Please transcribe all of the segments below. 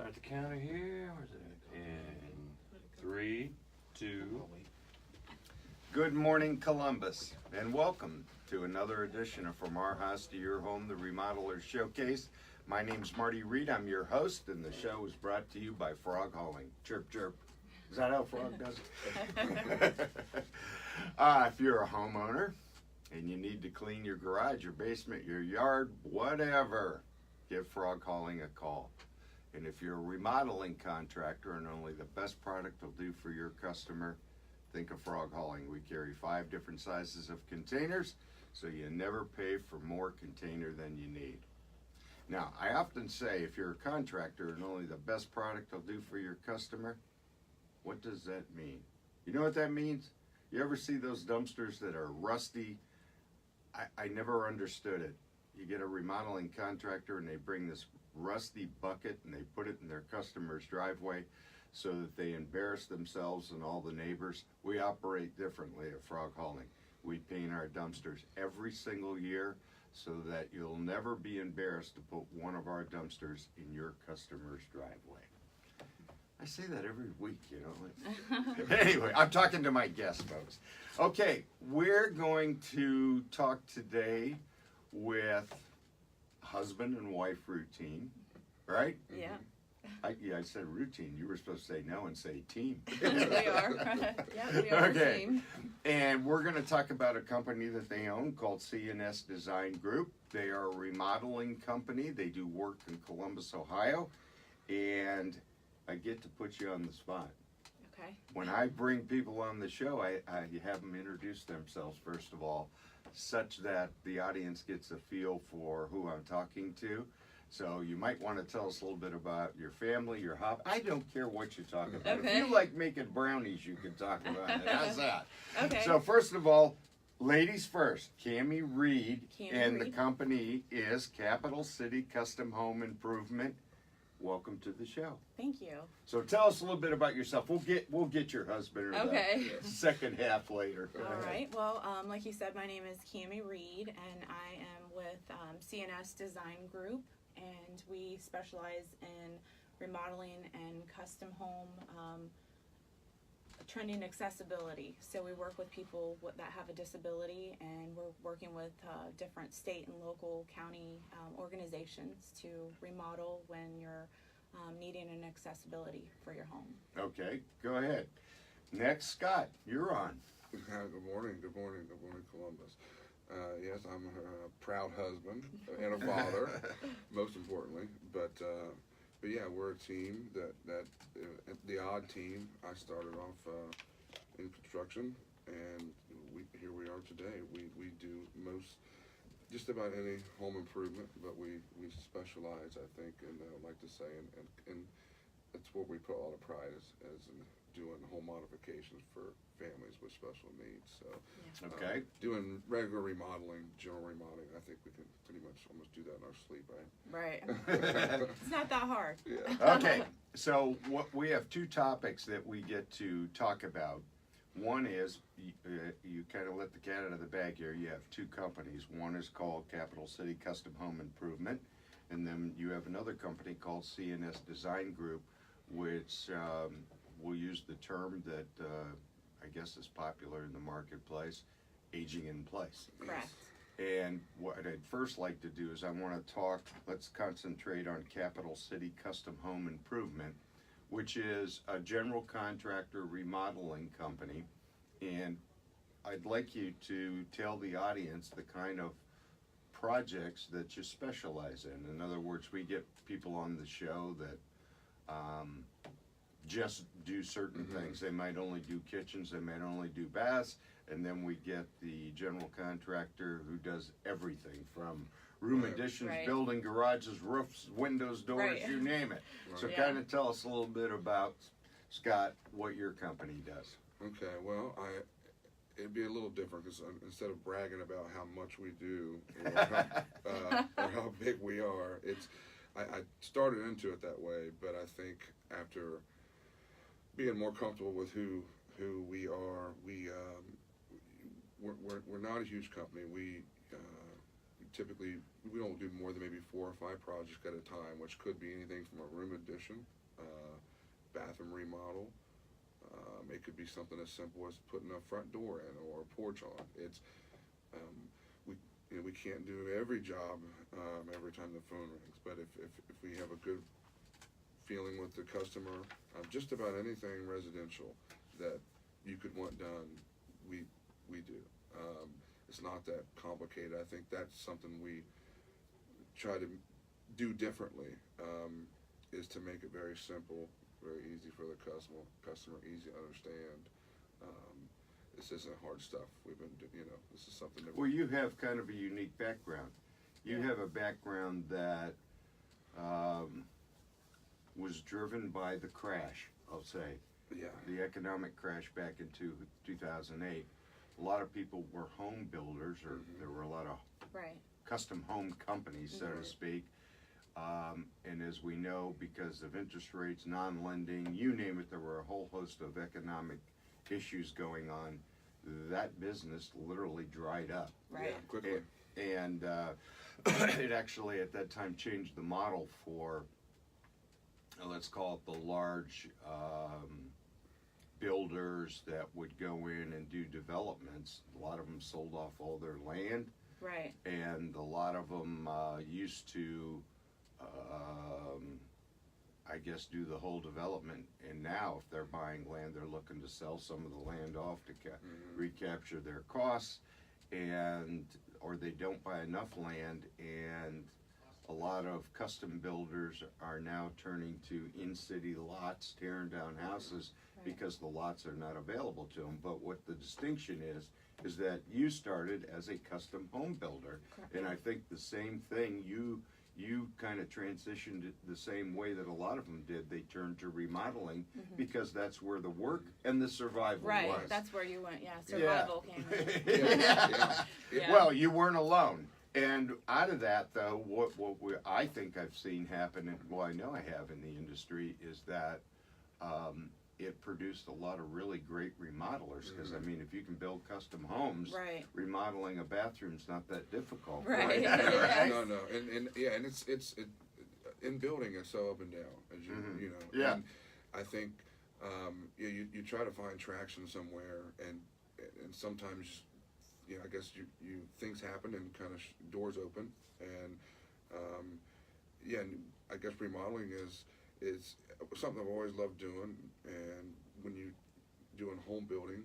Start the counter here. Where's it? In 3, 2. Good morning, Columbus, and welcome to another edition of From Our House to Your Home, the Remodeler Showcase. My name's Marty Reed. I'm your host, and the show is brought to you by Frog Hauling. Chirp, chirp. Is that how Frog does it? If you're a homeowner and you need to clean your garage, your basement, your yard, whatever, give Frog Hauling a call. And if you're a remodeling contractor and only the best product will do for your customer, think of Frog Hauling. We carry 5 different sizes of containers, so you never pay for more container than you need. Now, I often say if you're a contractor and only the best product will do for your customer, what does that mean? You know what that means? You ever see those dumpsters that are rusty? I never understood it. You get a remodeling contractor and they bring this rusty bucket and they put it in their customer's driveway so that they embarrass themselves and all the neighbors. We operate differently at Frog Hauling. We paint our dumpsters every single year so that you'll never be embarrassed to put one of our dumpsters in your customer's driveway. I say that every week, you know. Anyway, I'm talking to my guests, folks. Okay, we're going to talk today with husband and wife routine, right? Yeah. I said routine. You were supposed to say no and say team. We are. Yeah, we are Okay. a team. And we're going to talk about a company that they own called C&S Design Group. They are a remodeling company. They do work in Columbus, Ohio. And I get to put you on the spot. Okay. When I bring people on the show, I have them introduce themselves first of all, such that the audience gets a feel for who I'm talking to. So you might want to tell us a little bit about your family, your hobby. I don't care what you talk about. Okay. If you like making brownies, you can talk about it. How's that? Okay. So first of all, ladies first. Camie Reed, Camie and the Reed. company is Capital City Custom Home Improvement. Welcome to the show. Thank you. So tell us a little bit about yourself. We'll get your husband or Okay. the second half later. Go All ahead. right. Well, like you said, my name is Camie Reed, and I am with C&S Design Group, and we specialize in remodeling and custom home trending accessibility. So we work with people that have a disability, and we're working with different state and local county organizations to remodel when you're needing an accessibility for your home. Okay, go ahead. Next, Scott, you're on. Good morning, Columbus. Yes, I'm a proud husband and a father, most importantly. But yeah, we're a team that the odd team. I started off in construction, and here we are today. We do just about any home improvement, but we specialize, I think, and I would like to say, and that's where we put a lot of pride as in doing home modifications for families with special needs. So, Okay. doing regular remodeling, general remodeling, I think we can pretty much almost do that in our sleep, right? Right. It's not that hard. Yeah. Okay, so we have 2 topics that we get to talk about. One is, you kind of let the cat out of the bag here. You have 2 companies. One is called Capital City Custom Home Improvement, and then you have another company called C&S Design Group, which will use the term that I guess is popular in the marketplace, aging in place. Correct. And what I'd first like to do is let's concentrate on Capital City Custom Home Improvement, which is a general contractor remodeling company. And I'd like you to tell the audience the kind of projects that you specialize in. In other words, we get people on the show that just do certain things. They might only do kitchens, they might only do baths, and then we get the general contractor who does everything from room Right. additions, Right. building garages, roofs, windows, doors, Right. you name it. So Right. Yeah. kind of tell us a little bit about, Scott, what your company does. Okay, well, it'd be a little different because instead of bragging about how much we do or how big we are, I started into it that way, but I think after being more comfortable with who we are, we're not a huge company. We typically, we don't do more than maybe 4 or 5 projects at a time, which could be anything from a room addition, bathroom remodel. It could be something as simple as putting a front door in or a porch on. It's we can't do every job every time the phone rings, but if we have a good feeling with the customer, just about anything residential that you could want done, we do. It's not that complicated. I think that's something we try to do differently, is to make it very simple, very easy for the customer, easy to understand. This isn't hard stuff. This is something that. Well, you have kind of a unique background. You have a background that was driven by the crash, I'll say. Yeah. The economic crash back in 2008. A lot of people were home builders, or there were a lot of Right. custom home companies, so to speak. And as we know, because of interest rates, non-lending, you name it, there were a whole host of economic issues going on. That business literally dried up. Right. Yeah, quickly. And it actually at that time changed the model for, let's call it the large builders that would go in and do developments. A lot of them sold off all their land. Right. And a lot of them used to, I guess, do the whole development. And now, if they're buying land, they're looking to sell some of the land off to recapture their costs, or they don't buy enough land. And a lot of custom builders are now turning to in-city lots, tearing down houses because the lots are not available to them. But what the distinction is that you started as a custom home builder. Correct. And I think the same thing, you kind of transitioned it the same way that a lot of them did. They turned to remodeling because that's where the work and the survival Right. was. That's where you went. Yeah. Survival came in. Yeah. Yeah. Well, you weren't alone. And out of that, though, I think I've seen happen, and well, I know I have in the industry, is that it produced a lot of really great remodelers. Because I mean, if you can build custom homes, Right. remodeling a bathroom's not that difficult. Right. Right? No, and it's in building, it's so up and down, as you know. Yeah. And I think you try to find traction somewhere, and sometimes, I guess you things happen and kind of doors open, and and I guess remodeling is something I've always loved doing. And when you doing home building,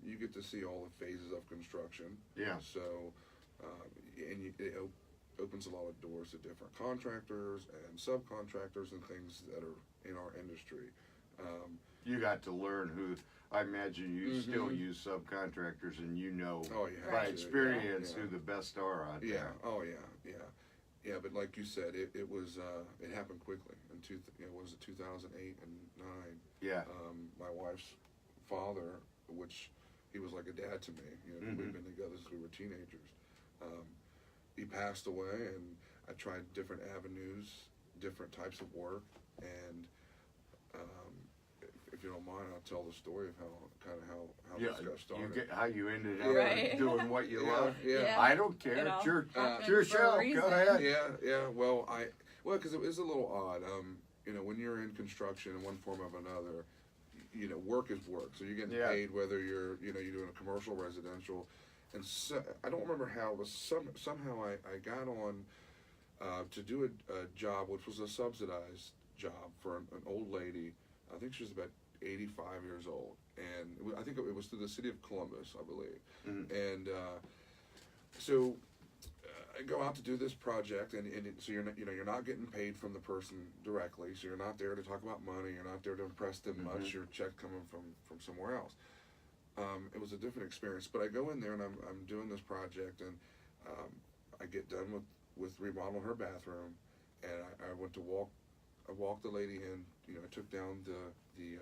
you get to see all the phases of construction. Yeah. So, it opens a lot of doors to different contractors and subcontractors and things that are in our industry. You got to learn who. I imagine you still use subcontractors, and Oh, you have by to, experience yeah. who the best are out Yeah. there. Oh, yeah. But like you said, it was it happened quickly. Was it 2008 and 9? Yeah. My wife's father, which he was like a dad to me. We've been together since we were teenagers. He passed away, and I tried different avenues, different types of work, and if you don't mind, I'll tell the story of how this got started. How you ended up Right. doing what you love. Yeah. I don't care. It all It's your happened your for a show. reason. Go ahead. Yeah. Well, because it was a little odd. When you're in construction in one form or another, work is work. So you're getting paid whether you're doing a commercial, residential, and so I don't remember how it was. Somehow I got on to do a job which was a subsidized job for an old lady. I think she was about 85 years old, and I think it was through the city of Columbus, I believe. And so I go out to do this project, and so you're not getting paid from the person directly, so you're not there to talk about money, you're not there to impress them much. Your check coming from somewhere else. It was a different experience, but I go in there and I'm doing this project, and I get done with remodeling her bathroom, and I went to walk the lady in. I took down the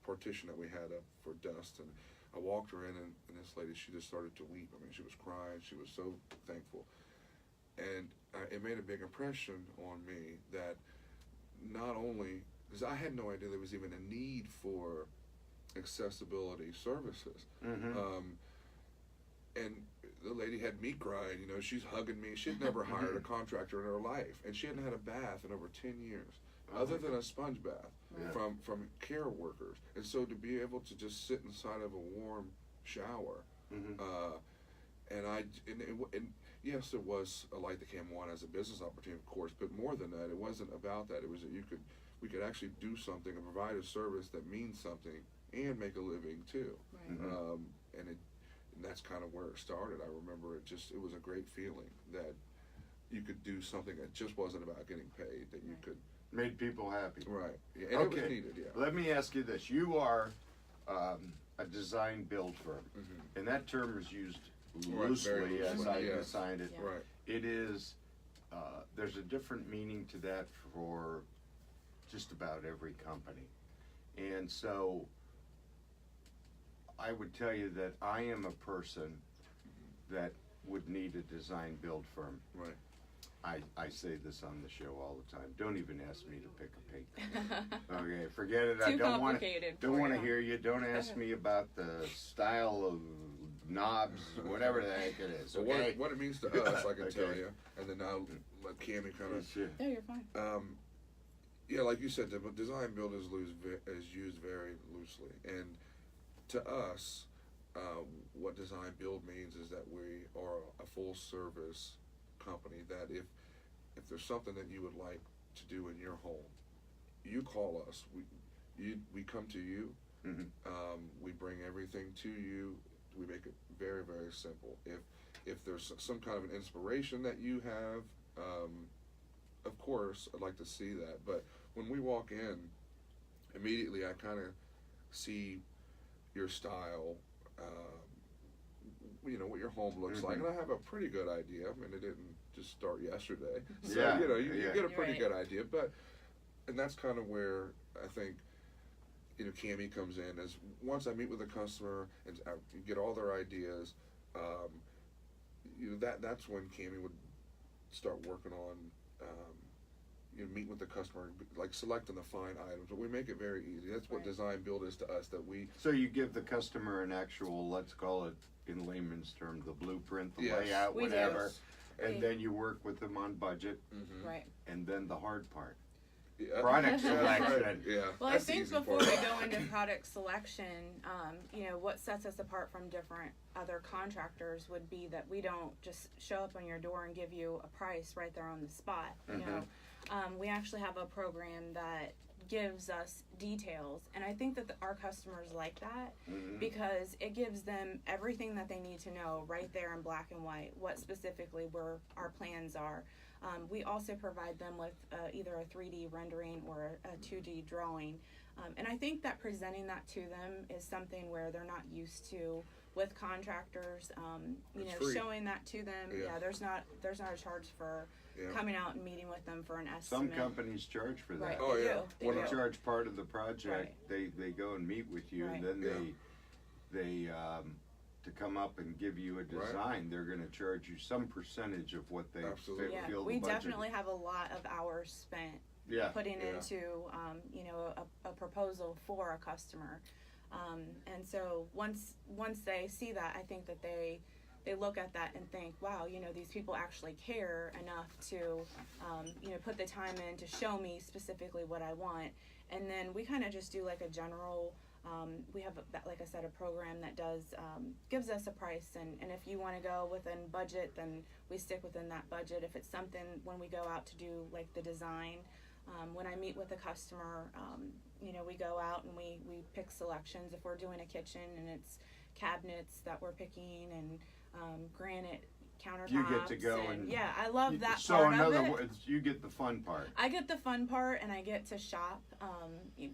partition that we had up for dust, and I walked her in, and this lady, she just started to weep. I mean, she was crying. She was so thankful, and it made a big impression on me that not only, because I had no idea there was even a need for accessibility services, and the lady had me crying. You know, she's hugging me. She'd never hired a contractor in her life, and she hadn't had a bath in over 10 years, other than a sponge bath Yeah. from care workers. And so to be able to just sit inside of a warm shower, and yes, it was a Light the Cam one as a business opportunity, of course, but more than that, it wasn't about that. It was that we could actually do something and provide a service that means something and make a living too. Right. And that's kind of where it started. I remember it was a great feeling that you could do something that just wasn't about getting paid, that you could. Made people happy. Right. Yeah, and it was needed, yeah. Let me ask you this. You are a design build firm, and that term is used Right, very loosely as loosely, I yes. defined it. Yeah. Right. It is, there's a different meaning to that for just about every company. And so I would tell you that I am a person that would need a design build firm. Right. I say this on the show all the time. Don't even ask me to pick a paint color. Okay, forget it. I Too don't want to. complicated Don't for want to you. hear you. Don't ask me about the style of knobs, whatever the heck it is. So Okay. what it means to us, I can Okay. tell you, and then I'll let Camie kind of. Sure. No, you're fine. Yeah, like you said, the design build is used very loosely, and to us, what design build means is that we are a full service company. That if there's something that you would like to do in your home, you call us. We come to you. We bring everything to you. We make it very, very simple. If there's some kind of an inspiration that you have, of course, I'd like to see that. But when we walk in, immediately I kind of see your style, what your home looks like, and I have a pretty good idea. I mean, it didn't just start yesterday, so Yeah, you yeah. get a pretty Right. good idea. And that's kind of where I think Camie comes in. Is once I meet with a customer and I get all their ideas, that's when Camie would start working on. Meet with the customer, like selecting the fine items, but we make it very easy. That's what Right. design build is to us. That we So you give the customer an actual, let's call it in layman's terms, the blueprint, the Yes. layout, We do. whatever, and We- then you work with them on budget, Right. and then the hard part, Yeah. product Yeah, that's right. selection. Yeah. Well, that's I the think easy before part. we go into product selection, what sets us apart from different other contractors would be that we don't just show up on your door and give you a price right there on the spot. We actually have a program that gives us details, and I think that our customers like that because it gives them everything that they need to know right there in black and white, what specifically where our plans are. We also provide them with either a 3D rendering or a 2D drawing. And I think that presenting that to them is something where they're not used to with contractors. It's free. Showing that to them. Yeah. Yeah, there's not a charge for Yeah. coming out and meeting with them for an Some estimate. companies charge for that. Right. Oh, they yeah. do. They When do. They charge part of the project. Right. They go and meet with you, and Right. then they to come up and give you a design. They're going to charge you some percentage of what they Absolutely. Yeah, feel we the budget. definitely have a lot of hours spent Yeah. putting Yeah. into a proposal for a customer, and so once they see that, I think that they look at that and think, wow, these people actually care enough to put the time in to show me specifically what I want. And then we kind of just do like a general, we have like I said, a program that does gives us a price, and if you want to go within budget, then we stick within that budget. If it's something when we go out to do like the design, when I meet with a customer, we go out and we pick selections. If we're doing a kitchen and it's cabinets that we're picking and granite countertops, You get to go and yeah, I love that So part in of other it. words, you get the fun part. I get the fun part, and I get to shop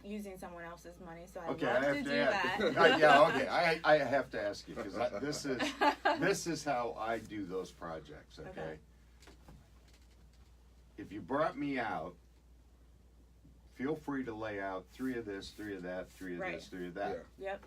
using someone else's money, so I Okay, love I have to to do ask. that. Yeah, okay. I have to ask you because this is how I do those projects. Okay. Okay. If you brought me out, feel free to lay out 3 of this, 3 of that, 3 of Right. this, 3 of that, Yep.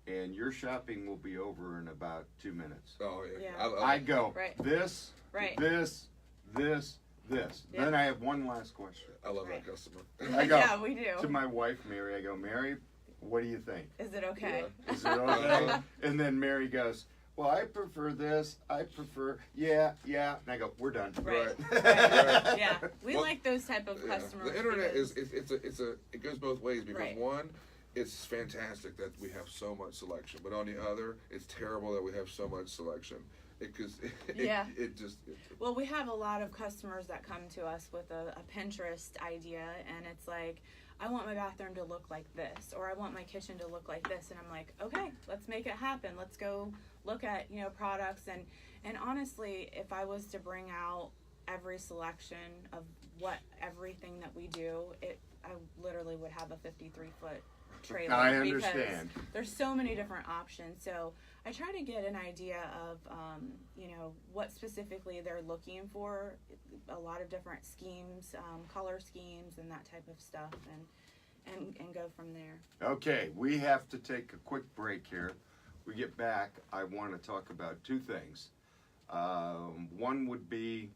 and your shopping will be over in about 2 minutes. Oh yeah. Yeah. I go Right. this, Right. this, this, this. Yeah. Then I have one last question. I love Right. that customer. I go Yeah, we do. to my wife, Mary. I go, Mary, what do you think? Is it okay? Is it okay? And then Mary goes, well, I prefer this. I prefer, yeah. And I go, we're done. Right. Right. Yeah, we Well, like those type of Yeah. customers. The internet because- it goes both ways because Right. one, it's fantastic that we have so much selection, but on the other, it's terrible that we have so much selection. Yeah. It just Well, we have a lot of customers that come to us with a Pinterest idea, and it's like, I want my bathroom to look like this, or I want my kitchen to look like this, and I'm like, okay, let's make it happen. Let's go look at, products, and honestly, if I was to bring out every selection of everything that we do, I literally would have a 53-foot trailer. I understand. Because there's so many different options. So I try to get an idea of, what specifically they're looking for. A lot of different schemes, color schemes, and that type of stuff, and go from there. Okay, we have to take a quick break here. We get back, I want to talk about two things. One would be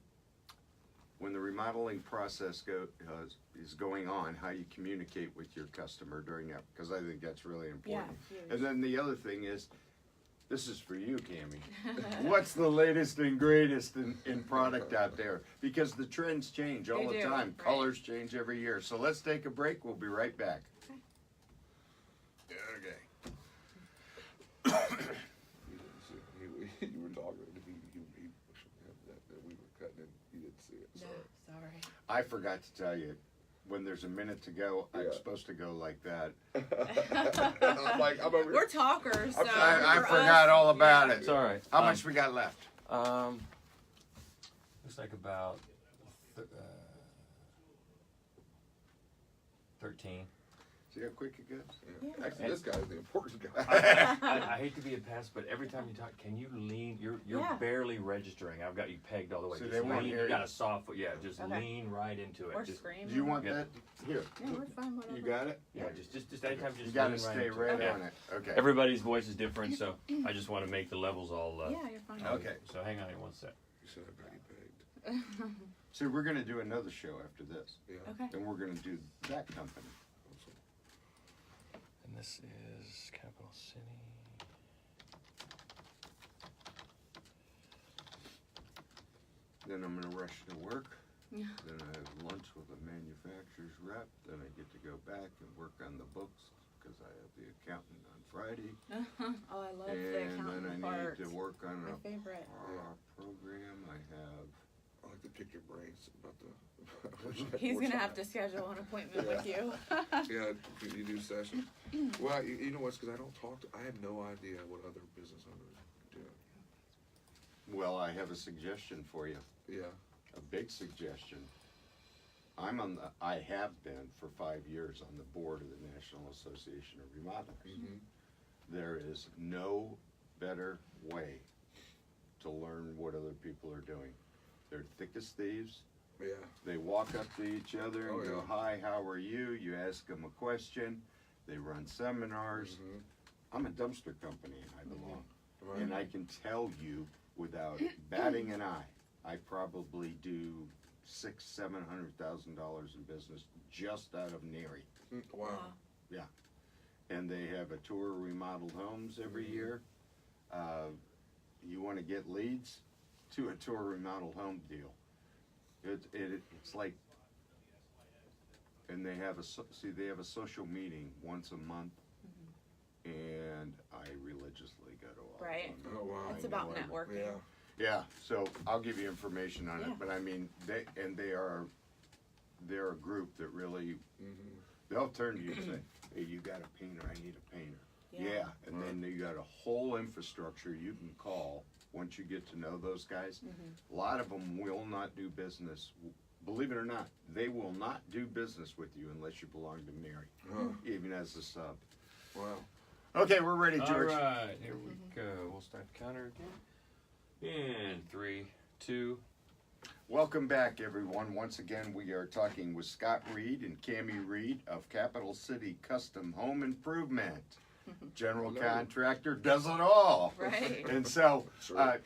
when the remodeling process is going on, how you communicate with your customer during that, because I think that's really important. Yeah, huge. And then the other thing is, this is for you, Camie. What's the latest and greatest in product out there? Because the trends change all They the do, time. right. Colors change every year. So let's take a break. We'll be right back. okay. You were talking. That we were cutting it. You didn't see it. No, Sorry. sorry. I forgot to tell you, when there's a minute to go, I'm Yeah. supposed to go like that. I'm over We're talkers, so I for forgot us, all about yeah. it. It's all right. How much we got left? Looks like about 13. See how quick it goes? Yeah. Actually, this guy's the important guy. I hate to be a pest, but every time you talk, can you lean? You're Yeah. barely registering. I've got you pegged all the way. So Just they won't lean. hear You got you. a soft foot. Yeah, just Okay. lean right into it. Or Just, scream. Do you want Yeah. that? Here. Yeah, we're fine, whatever. You got it? yeah, just anytime you You just got to lean right stay into right it. on it. Okay. Everybody's voice is different, so I just want to make the levels all. Yeah, you're fine. Okay. So hang on here one sec. You said I got you pegged. So we're going to do another show after this. Yeah. Okay. And we're going to do that company. And this is Capital City. Then I'm going to rush to work. Yeah. Then I have lunch with a manufacturer's rep. Then I get to go back and work on the books because I have the accountant on Friday. Oh, I love the And then accountant I part. need to work on My a favorite. program. I have. I like to pick your brains about the. He's gonna have to schedule an appointment with you. Yeah, you do session. Well, you know what's because I don't talk to. I have no idea what other business owners do. Well, I have a suggestion for you. Yeah. A big suggestion. I have been for 5 years on the board of the National Association of Remodelers. Mm-hmm. There is no better way to learn what other people are doing. They're thick as thieves. Yeah. They walk up to each other and Oh, go, yeah. "Hi, how are you?" You ask them a question. They run seminars. Mm-hmm. I'm a dumpster company and I belong. Right. And I can tell you without batting an eye, I probably do $600,000-700,000 in business just out of NARI. Wow. And they have a tour of remodeled homes every Mhm. year. You want to get leads to a tour remodeled home deal. It's like, and they have they have a social meeting once a month, and I religiously go to all Right. of them. Oh wow. It's about know. networking. Yeah. Yeah, so I'll give you information on Yeah. it, but I mean, they're a group that really, Mm-hmm. they'll turn to you and say, "Hey, you got a painter, I need a painter." Yeah, and then you got a whole infrastructure you can call once you get to know those guys. A lot of them will not do business, believe it or not, they will not do business with you unless you belong to Mary, Huh. even as a sub. Wow. Okay, we're ready, All George. right, here we go. We'll start the counter again. And 3, 2. Welcome back, everyone. Once again, we are talking with Scott Reed and Camie Reed of Capital City Custom Home Improvement. General No. contractor does it all. Right. And so, Sure.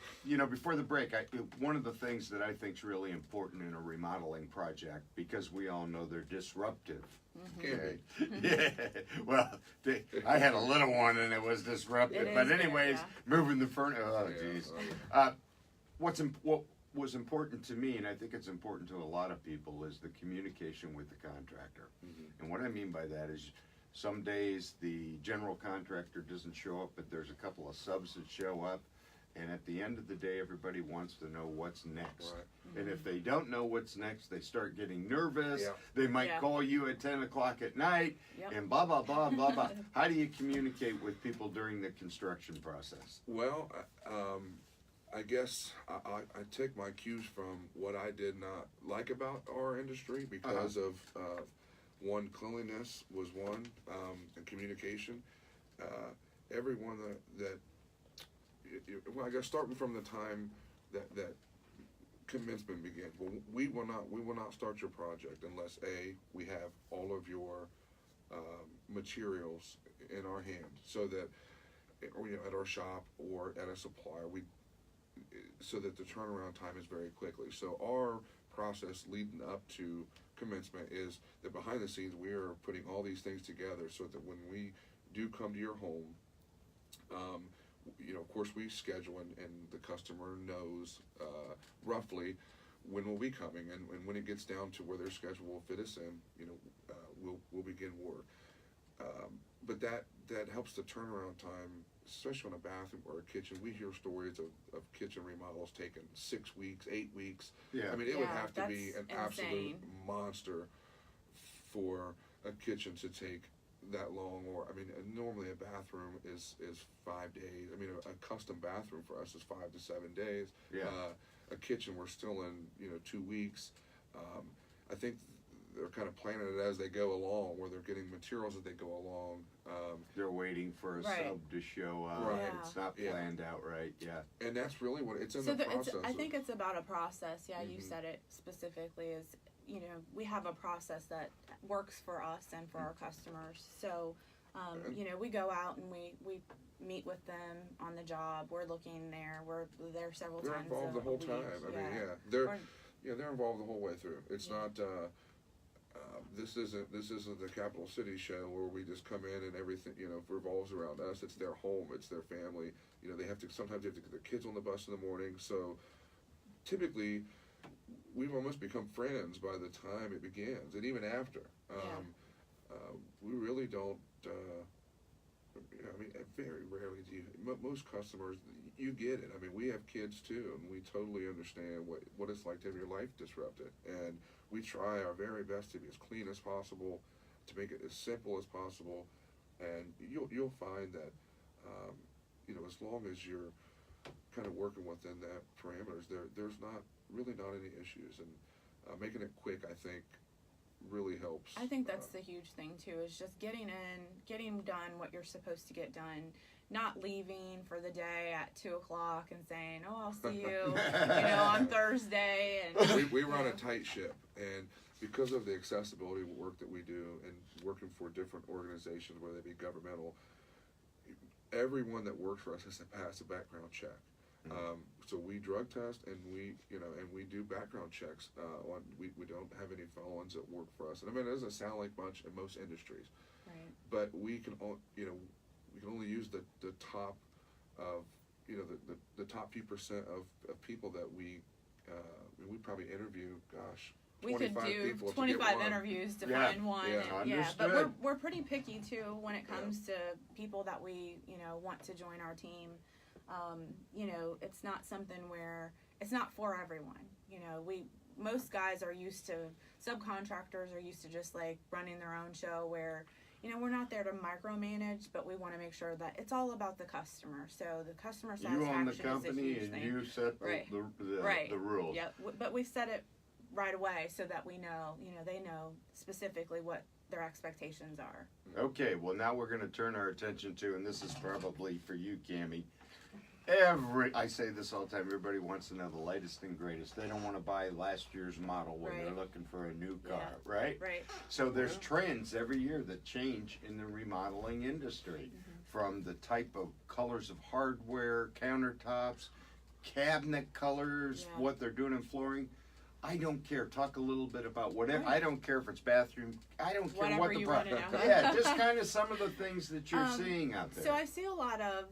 before the break, one of the things that I think is really important in a remodeling project, because we all know they're disruptive. Okay. Yeah. Well, I had a little one and it was disruptive. It But is, anyways, yeah. moving the furniture. Oh, Yeah, geez. oh, What was important to me, and I think it's important to a lot of people, is the communication with the contractor. And what I mean by that is, some days the general contractor doesn't show up, but there's a couple of subs that show up. And at the end of the day, everybody wants to know what's next. Right. And if they don't know what's next, they start getting nervous. Yeah. They might Yeah. call you at 10 o'clock at night Yep. and blah, blah, blah, blah, blah. How do you communicate with people during the construction process? Well, I guess I take my cues from what I did not like about our industry because of one, cleanliness was one, and communication. Everyone well, I guess starting from the time that commencement begins. Well, we will not start your project unless we have all of your materials in our hand, so that at our shop or at a supplier, so that the turnaround time is very quickly. So our process leading up to commencement is that behind the scenes we are putting all these things together so that when we do come to your home, of course we schedule and the customer knows roughly when we'll be coming, and when it gets down to where their schedule will fit us in, we'll begin work. But that helps the turnaround time, especially on a bathroom or a kitchen. We hear stories of kitchen remodels taking 6 weeks, 8 weeks. Yeah. I mean, it would Yeah, have to be an that's absolute insane. monster for a kitchen to take that long. Or I mean, normally a bathroom is 5 days. I mean, a custom bathroom for us is 5 to 7 days. Yeah. A kitchen, we're still in 2 weeks. I think they're kind of planning it as they go along, where they're getting materials as they go along. They're waiting for a Right. sub to show up. Right. It's not Yeah. planned out right. Yeah. And that's really what it's in So the process. I think it's about a process. Yeah, you Mhm. said it specifically. Is we have a process that works for us and for our customers. So we go out and we meet with them on the job. We're looking there. We're there several they're times. involved the a whole week. time. I mean, Or- they're involved the whole way through. It's Yeah. not. This isn't the Capital City show where we just come in and everything revolves around us. It's their home. It's their family. Sometimes they have to get their kids on the bus in the morning. So typically, we've almost become friends by the time it begins, and even after. We really don't. Very rarely do you. Most customers, you get it. I mean, we have kids too, and we totally understand what it's like to have your life disrupted. And we try our very best to be as clean as possible, to make it as simple as possible. And you'll find that, as long as you're kind of working within that parameters, there's not any issues. And making it quick, I think, really helps. I think that's the huge thing too, is just getting done what you're supposed to get done, not leaving for the day at 2 o'clock and saying, "Oh, I'll see you," on Thursday. And we run a tight ship, and because of the accessibility work that we do and working for different organizations, whether they be governmental, everyone that works for us has to pass a background check. So we drug test and we do background checks. We don't have any felons that work for us. And I mean, it doesn't sound like much in most industries, right. but we can only use the top of the top few percent of people that we probably interview. Gosh, We could 25 do people to 25 get one. interviews to Yeah, find one. yeah, and, but understood. we're pretty picky too when it comes to people that we want to join our team. It's not something where it's not for everyone. Most guys are used to, subcontractors are used to just like running their own show where we're not there to micromanage, but we want to make sure that it's all about the customer. So the customer You satisfaction own the is a company huge and thing. you set Right. the rules. Yep, but we set it right away so that we know, they know specifically what their expectations are. Okay, well now we're going to turn our attention to, and this is probably for you, Camie. I say this all the time, everybody wants to know the latest and greatest. They don't want to buy last year's model when they're Right. looking for a new car, Yeah. right? Right. So there's trends every year that change in the remodeling industry. from the type of colors of hardware, countertops, cabinet colors, Yeah. what they're doing in flooring. I don't care. Talk a little bit about whatever. Right. I don't care if it's bathroom. I don't care Whatever what the you wanna know. Yeah, just kind of some of the things that you're seeing out there. So I see a lot of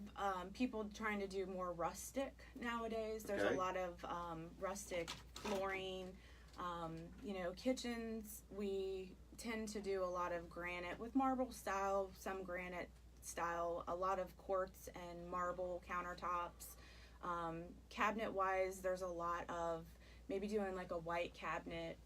people trying to do more rustic nowadays. There's Okay. a lot of rustic flooring. Kitchens, we tend to do a lot of granite with marble style, some granite style, a lot of quartz and marble countertops. Cabinet wise, there's a lot of maybe doing like a white cabinet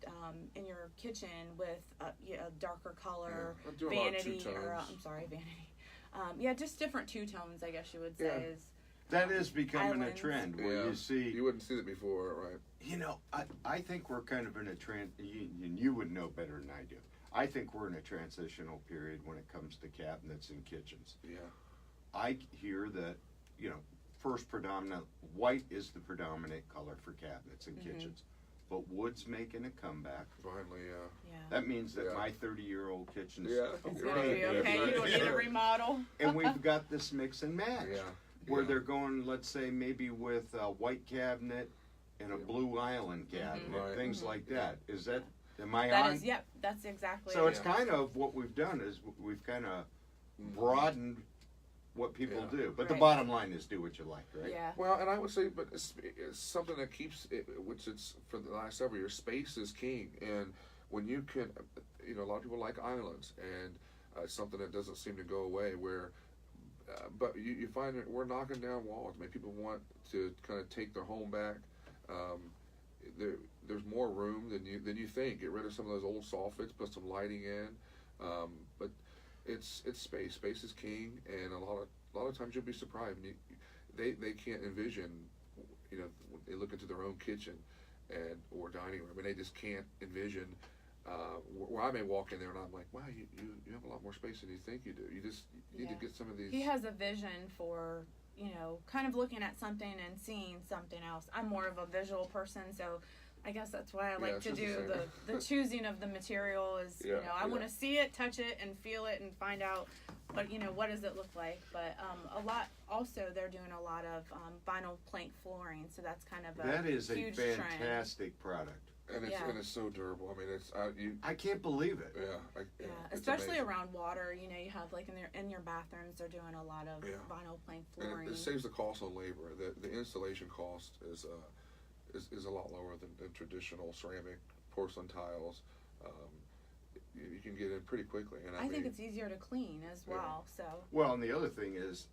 in your kitchen with a darker color, Yeah, I'm doing a lot of vanity, or two-tones. vanity. Just different two tones, I guess you would say. Yeah. Is that is becoming islands. a trend where you see. You wouldn't see that before, right? I think we're kind of in a and you would know better than I do. I think we're in a transitional period when it comes to cabinets and kitchens. Yeah. I hear that, first predominant, white is the predominant color for cabinets and kitchens. But wood's making a comeback. Finally, Yeah. That means that Yeah. my 30-year-old kitchen's Yeah. It's You're gonna right. be okay. You don't need a remodel. And we've got this mix and match. Yeah. Where Yeah. they're going, let's say, maybe with a white cabinet and a Yeah. blue island cabinet, Right. things like that. Is that, am I That on? is, yep, that's exactly So it. it's kind of what we've done is we've kind of broadened what people Yeah. do. But the Right. bottom line is do what you like, right? Yeah. Well, and I would say, but it's something that keeps it, which it's for the last several years. Space is king, and when you can, a lot of people like islands, and it's something that doesn't seem to go away. Where, but you find that we're knocking down walls. I mean, people want to kind of take their home back. There's more room than you think. Get rid of some of those old soffits, put some lighting in, but it's space. Space is king, and a lot of times you'll be surprised. They can't envision, when they look into their own kitchen or dining room, and they just can't envision. Where I may walk in there and I'm like, wow, you have a lot more space than you think you do. You just need to Yeah. get some of these. He has a vision for, kind of looking at something and seeing something else. I'm more of a visual person, so I guess that's why I Yeah, like it's to just the do same. the choosing of the material is, Yeah, I yeah. want to see it, touch it, and feel it and find out what does it look like. But a lot, also they're doing a lot of vinyl plank flooring, so that's kind of a That is a huge trend. fantastic product. and it's so durable. I mean, it's I can't believe it. yeah, Yeah, it's especially amazing. around water. You have like in your bathrooms, they're doing a lot of Yeah. vinyl plank And flooring. it saves the cost on labor. The installation cost is a lot lower than traditional ceramic porcelain tiles. You can get in pretty quickly, and I think it's easier to clean as Yeah. well. So Well, and the other thing is,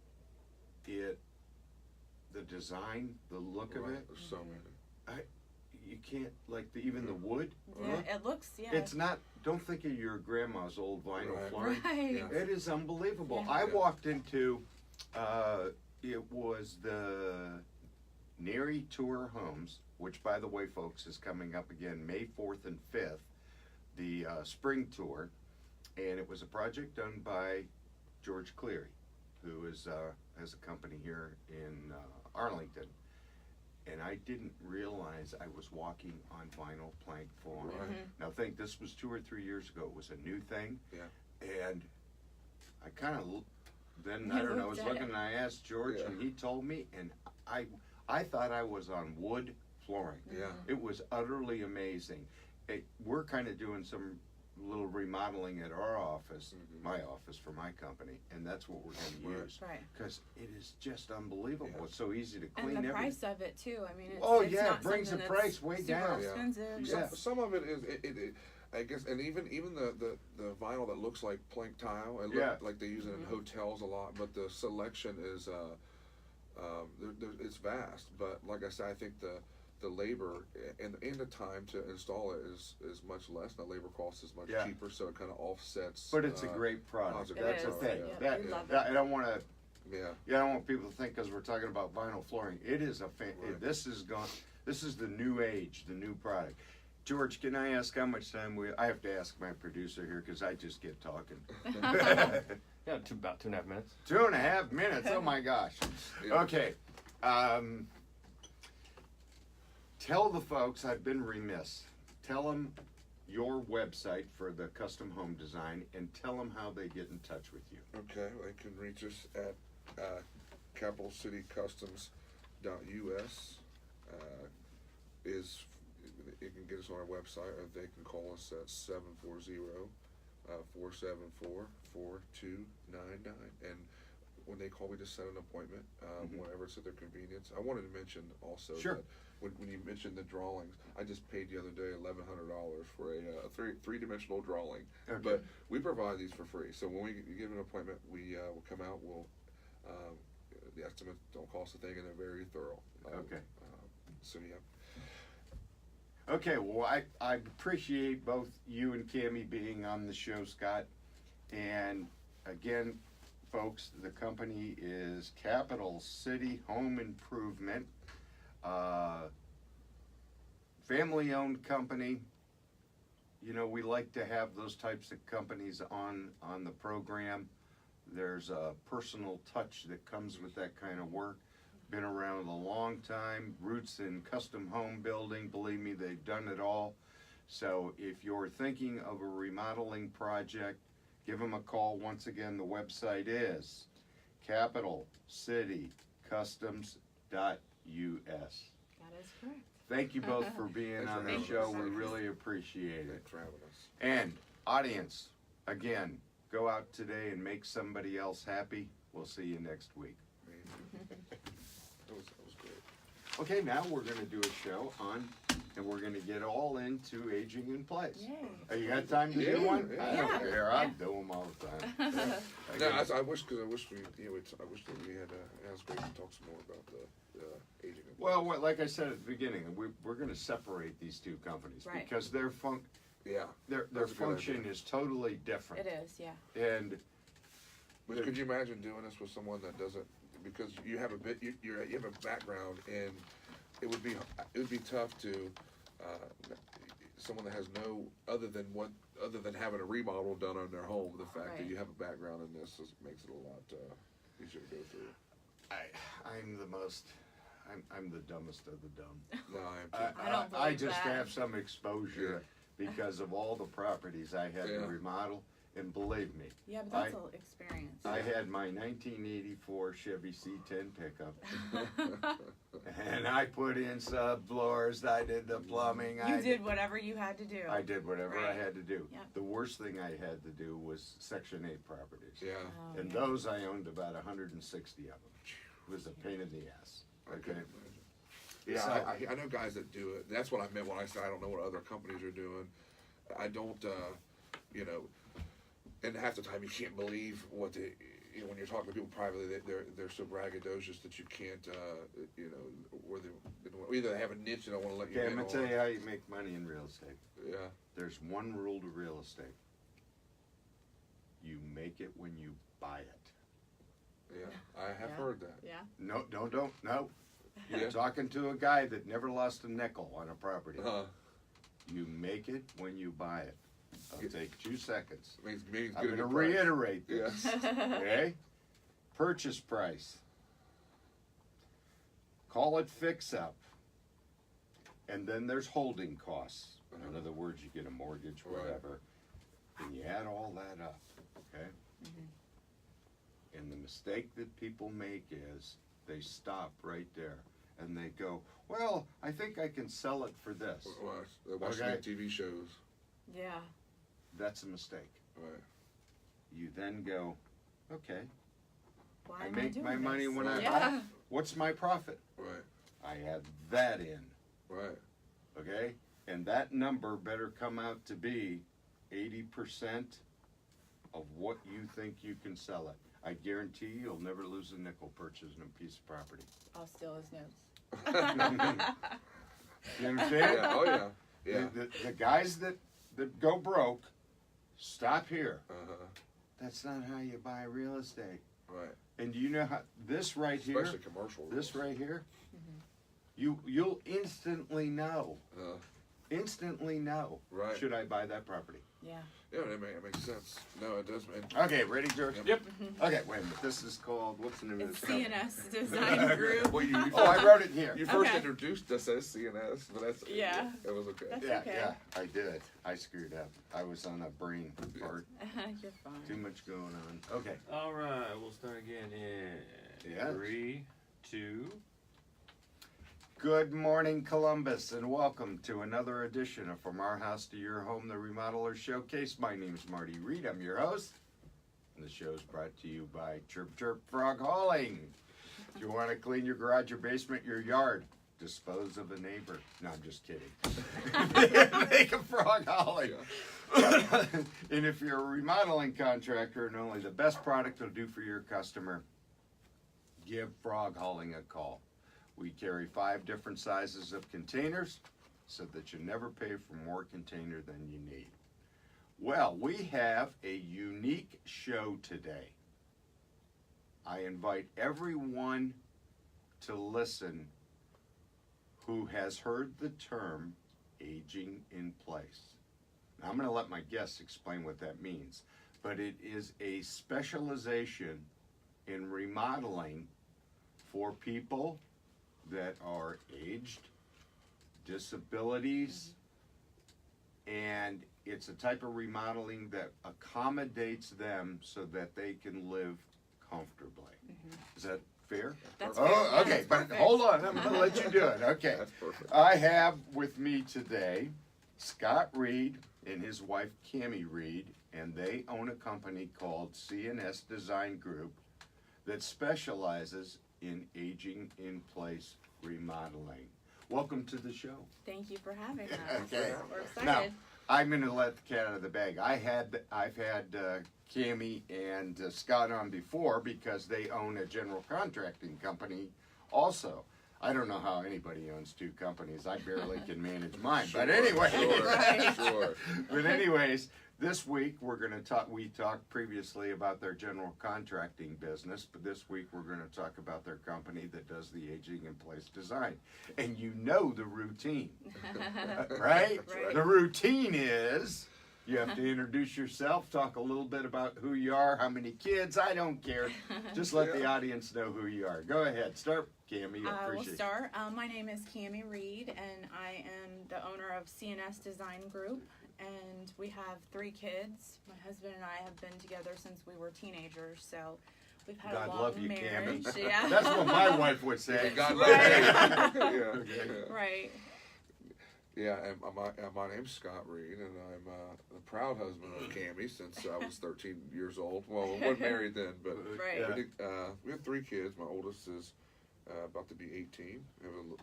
the design, the look of right, it, there's so many. you can't, even the wood. yeah, it looks It's not, don't think of your grandma's old vinyl Right. flooring. right. Yeah. It is unbelievable. Yeah. I Yeah. walked into, it was the Neri Tour Homes, which, by the way, folks, is coming up again May 4th and 5th, the spring tour. And it was a project done by George Cleary, who has a company here in Arlington. And I didn't realize I was walking on vinyl plank flooring. Right. Now, think this was 2 or 3 years ago. It was a new thing. Yeah. And I kind of, then, You I don't know, I looked was at looking it. and I asked George Yeah. and he told me, and I thought I was on wood flooring. Yeah. It was utterly amazing. We're kind of doing some little remodeling at our office, Mhm. my office for my company, and that's what we're going to Right. use. Right. Because it is just unbelievable. Yeah. It's so easy to And clean the everything. price of it too. I mean, it's, Oh, it's yeah, not it brings something the that's price way super down. Yeah. expensive. Yeah. Some of it is it I guess, and even the vinyl that looks like plank tile, it Yeah. look like they use it in hotels a lot, but the selection is it's vast. But like I said, I think the labor and the time to install it is much less. And the labor cost is much Yeah. cheaper, so it kind of offsets. But it's a great product. positive That's the is. thing. Yeah, That, we love that- it. I don't want to. Yeah. Yeah, I don't want people to think because we're talking about vinyl flooring. It is Right. This is gone. This is the new age, the new product. George, can I ask how much time I have to ask my producer here because I just get talking. Yeah, about 2.5 minutes. 2.5 minutes. Oh my gosh. Yeah. Okay. Tell the folks I've been remiss. Tell them your website for the custom home design and tell them how they get in touch with you. Okay, they can reach us at capitalcitycustoms.us. You can get us on our website, or they can call us at 740-474-4299. And when they call, we just set an appointment, whenever it's at their convenience. I wanted to mention also Sure. that when you mentioned the drawings, I just paid the other day $1,100 for a three-dimensional drawing. Okay. But we provide these for free. So when we give an appointment, we will come out. The estimates don't cost a thing, and they're very thorough. Okay. So yeah. Okay, well, I appreciate both you and Camie being on the show, Scott. And again, folks, the company is Capital City Home Improvement, family-owned company. You know, we like to have those types of companies on the program. There's a personal touch that comes with that kind of work. Been around a long time, roots in custom home building. Believe me, they've done it all. So if you're thinking of a remodeling project, give them a call. Once again, the website is capitalcitycustoms.us. That is correct. Thank you both for being Thanks on for the having show. us. We really appreciate it. Thanks for having us. And audience, again, go out today and make somebody else happy. We'll see you next week. That was great. Okay, now we're going to do a show on, and we're going to get all into aging in place. Yay. You got time to Yeah, do one? yeah. I don't Yeah. care. I'll do them all the time. No, I wish that we, I wish that we had. It was great to talk some more about the aging. in Well, place. like I said at the beginning, we're going to separate these two companies Right. because their yeah. their That's a good function idea. is totally different. It is, yeah. And But could you imagine doing this with someone that doesn't? Because you have a bit, you have a background, and it would be tough to someone that has no other than having a remodel done on their home. The fact that Right. you have a background in this makes it a lot easier to go through. I'm the dumbest of the dumb. No, I am too. I don't I believe just that. have some exposure because of all the properties I had to Yeah. remodel, and believe me, Yeah, but that's an experience. I had my 1984 Chevy C10 pickup, and I put in subfloors. I did the plumbing. You did whatever you had to do. I did whatever I Right. had to do. Yep. The worst thing I had to do was Section 8 properties. Yeah. Oh, And yeah. those I owned about 160 of them. It was a pain in the ass. I Okay. couldn't imagine. Yeah, So- I know guys that do it. That's what I meant when I said I don't know what other companies are doing. I don't, and half the time you can't believe what they, when you're talking to people privately, they're so braggadocious that you can't, or either they have a niche and don't want to let you Okay, I'm in gonna tell on. you how you make money in real estate. Yeah, There's one rule to real estate. You make it when you buy it. yeah, I have Yeah. heard that. Yeah. No. Yeah. You're talking to a guy that never lost a nickel on a property. You make it when you buy it. I'll take 2 seconds. Means I'm get a gonna good price. reiterate Yeah. this. Okay? Purchase price. Call it fix up. And then there's holding costs. In other words, you get a mortgage, Right. whatever. And you add all that up, okay? And the mistake that people make is they stop right there and they go, well, I think I can sell it for this. Watching Okay. TV shows. Yeah. That's a mistake. Right. You then go, okay, Why I am make doing my money this? when I buy Yeah. it. What's my profit? Right. I add that in, Right. okay? And that number better come out to be 80% of what you think you can sell it. I guarantee you'll never lose a nickel purchasing a piece of property. I'll steal his notes. You understand? Yeah. Oh yeah. Yeah. The guys that go broke, stop here. Uh-huh. That's not how you buy real estate. Right. And do you know how this right here, Especially commercial. this rules. right here, you'll instantly know instantly know, Right. should I buy that property? Yeah. Yeah, it makes sense. No, it does. Okay, ready, George? Yep. Okay, wait a minute. This is called, what's the name of It's this company? CNS Design Group. Well, you Oh, I wrote it here. You first Okay. introduced us as CNS, but that's Yeah. It was okay. That's Yeah, okay. yeah, I did. I screwed up. I was on a brain part. You're fine. Too much going on. Okay. All right, we'll start again in Yes. 3, 2. Good morning, Columbus, and welcome to another edition of From Our House to Your Home, the Remodeler Showcase. My name's Marty Reed. I'm your host. And the show's brought to you by Chirp Chirp Frog Hauling. If you want to clean your garage, your basement, your yard, dispose of a neighbor. No, I'm just kidding. Make a frog hauling. And if you're a remodeling contractor and only the best product will do for your customer, give Frog Hauling a call. We carry 5 different sizes of containers so that you never pay for more container than you need. Well, we have a unique show today. I invite everyone to listen who has heard the term aging in place. Now, I'm going to let my guests explain what that means, but it is a specialization in remodeling for people that are aged, disabilities, and it's a type of remodeling that accommodates them so that they can live comfortably. Is that fair? That's Oh, fair. okay, That's but perfect. hold on, I'm gonna let you do it, okay. That's perfect. I have with me today Scott Reed and his wife Camie Reed, and they own a company called CNS Design Group that specializes in aging in place remodeling. Welcome to the show. Thank you for having us. Okay. We're excited. Now, I'm going to let the cat out of the bag. I've had Camie and Scott on before because they own a general contracting company also. I don't know how anybody owns 2 companies. I barely can manage mine. But anyway, Sure. but anyways, this week we're going to talk. We talked previously about their general contracting business, but this week we're going to talk about their company that does the aging in place design. And you know the routine, right? Right. The routine is you have to introduce yourself, talk a little bit about who you are, how many kids. I don't care. Just let the audience know who you are. Go ahead, start, Camie. I We'll appreciate it. start. My name is Camie Reed, and I am the owner of CNS Design Group. And we have 3 kids. My husband and I have been together since we were teenagers, so we've had God a love long you, marriage. Camie. Yeah. That's what my wife would say. God Right. bless you. Right. Yeah, and my name's Scott Reed, and I'm the proud husband of Camie since I was 13 years old. Well, we weren't married then, but Right. we have 3 kids. My oldest is about to be 18.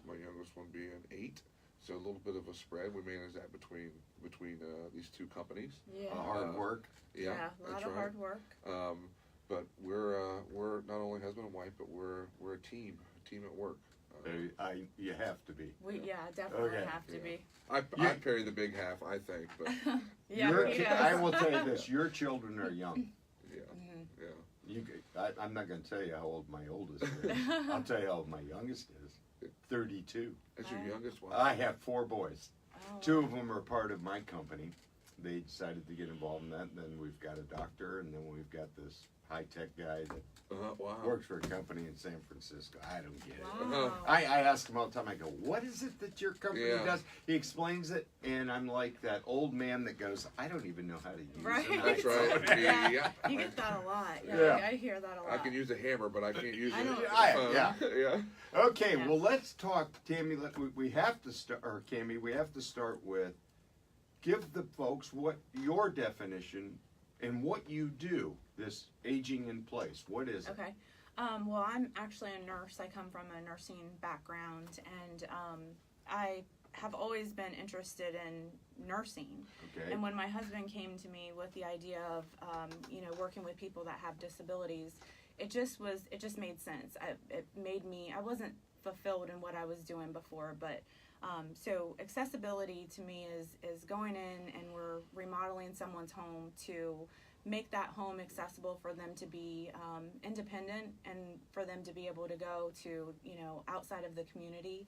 My youngest one being 8. So a little bit of a spread. We manage that between these 2 companies. Yeah. Hard work. Yeah, A lot that's of right. hard work. But we're not only husband and wife, but we're a team at work. You have to be. We definitely Okay. have to Yeah. be. I carry the big half, I think, but Yeah, he does. I will tell you this: your children are young. yeah, Mhm. yeah. I'm not going to tell you how old my oldest is. I'll tell you how old my youngest is. 32. That's your Right. youngest one. I have 4 boys. Oh, 2 of them are part of my company. They decided to get involved in that. And then we've got a doctor, and then we've got this high-tech guy that Wow. works for a company in San Francisco. I don't get it. Wow. I ask him all the time, I go, what is it that your company Yeah. does? He explains it, and I'm like that old man that goes, I don't even know how to use Right. an That's iPhone." right. Yeah. Yeah. You get that a lot. Yeah, Yeah. I hear that a lot. I can use a hammer, but I can't use I it. don't- Yeah. Yeah. Okay, Yeah. well, let's talk, Tammy. We have to start, or Camie, we have to start with, give the folks what your definition and what you do, this aging in place. What is it? Okay. Well, I'm actually a nurse. I come from a nursing background, and I have always been interested in nursing. Okay. And when my husband came to me with the idea of, working with people that have disabilities, it just made sense. I wasn't fulfilled in what I was doing before, but so accessibility to me is going in and we're remodeling someone's home to make that home accessible for them to be independent and for them to be able to go to, outside of the community.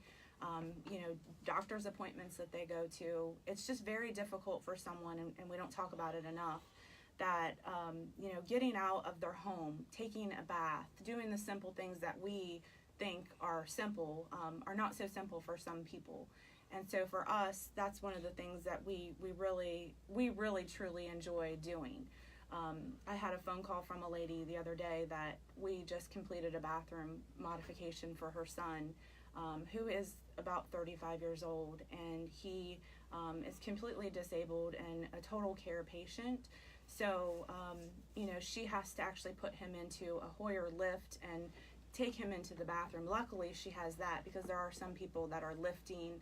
doctor's appointments that they go to. It's just very difficult for someone, and we don't talk about it enough, that, getting out of their home, taking a bath, doing the simple things that we think are simple, are not so simple for some people. And so for us, that's one of the things that we really truly enjoy doing. I had a phone call from a lady the other day that we just completed a bathroom modification for her son, who is about 35 years old, and he is completely disabled and a total care patient. So, she has to actually put him into a Hoyer lift and take him into the bathroom. Luckily, she has that, because there are some people that are lifting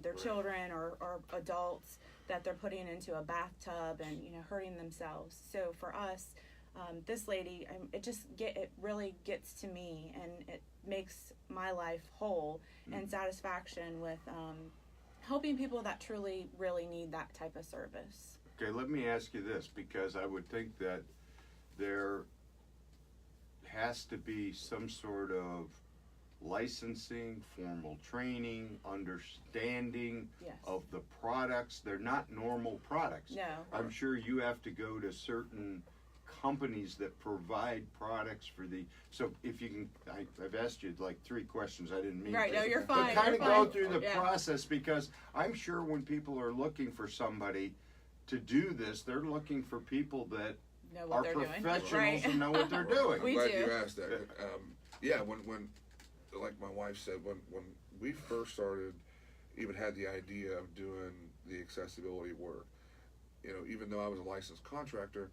their children or adults that they're putting into a bathtub and, hurting themselves. So for us, this lady, it really gets to me, and it makes my life whole and satisfaction with helping people that truly, really need that type of service. Okay, let me ask you this, because I would think that there has to be some sort of licensing, formal training, understanding Yes. of the products. They're not normal products. No. I'm sure you have to go to certain companies that provide products for the, so if you can, I've asked you like 3 questions, I didn't mean Right, to. no, you're But fine. kind of you're go fine. through the Yeah. process, because I'm sure when people are looking for somebody to do this, they're looking for people that Know what are they're doing. professionals Right. and know what they're Well, doing. I'm We glad do. you asked that. When like my wife said, when we first started, even had the idea of doing the accessibility work, even though I was a licensed contractor,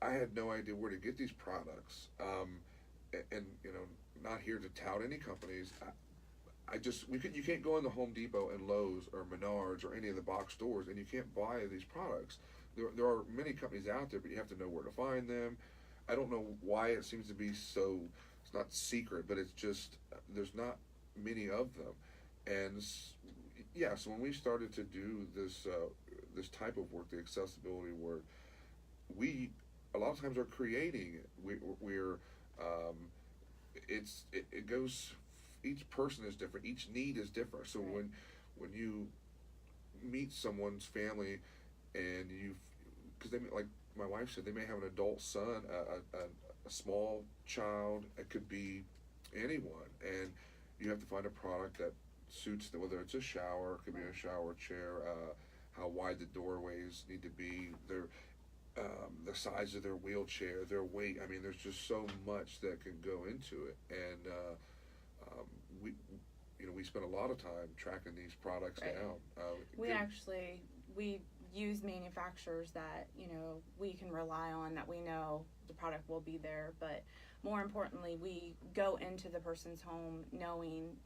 I had no idea where to get these products. And not here to tout any companies. You can't go in the Home Depot and Lowe's or Menards or any of the box stores, and you can't buy these products. There are many companies out there, but you have to know where to find them. I don't know why it seems to be so, it's not secret, but it's just, there's not many of them. And so when we started to do this type of work, the accessibility work, we a lot of times are creating it. It goes, each person is different, each need is different. So Right. when you meet someone's family, and because they, like my wife said, they may have an adult son, a small child, it could be anyone, and you have to find a product that suits them, whether it's a shower, it could be a shower chair, how wide the doorways need to be, the size of their wheelchair, their weight. I mean, there's just so much that can go into it, and we spend a lot of time tracking these products Right. down. We use manufacturers that we can rely on, that we know the product will be there, but more importantly, we go into the person's home knowing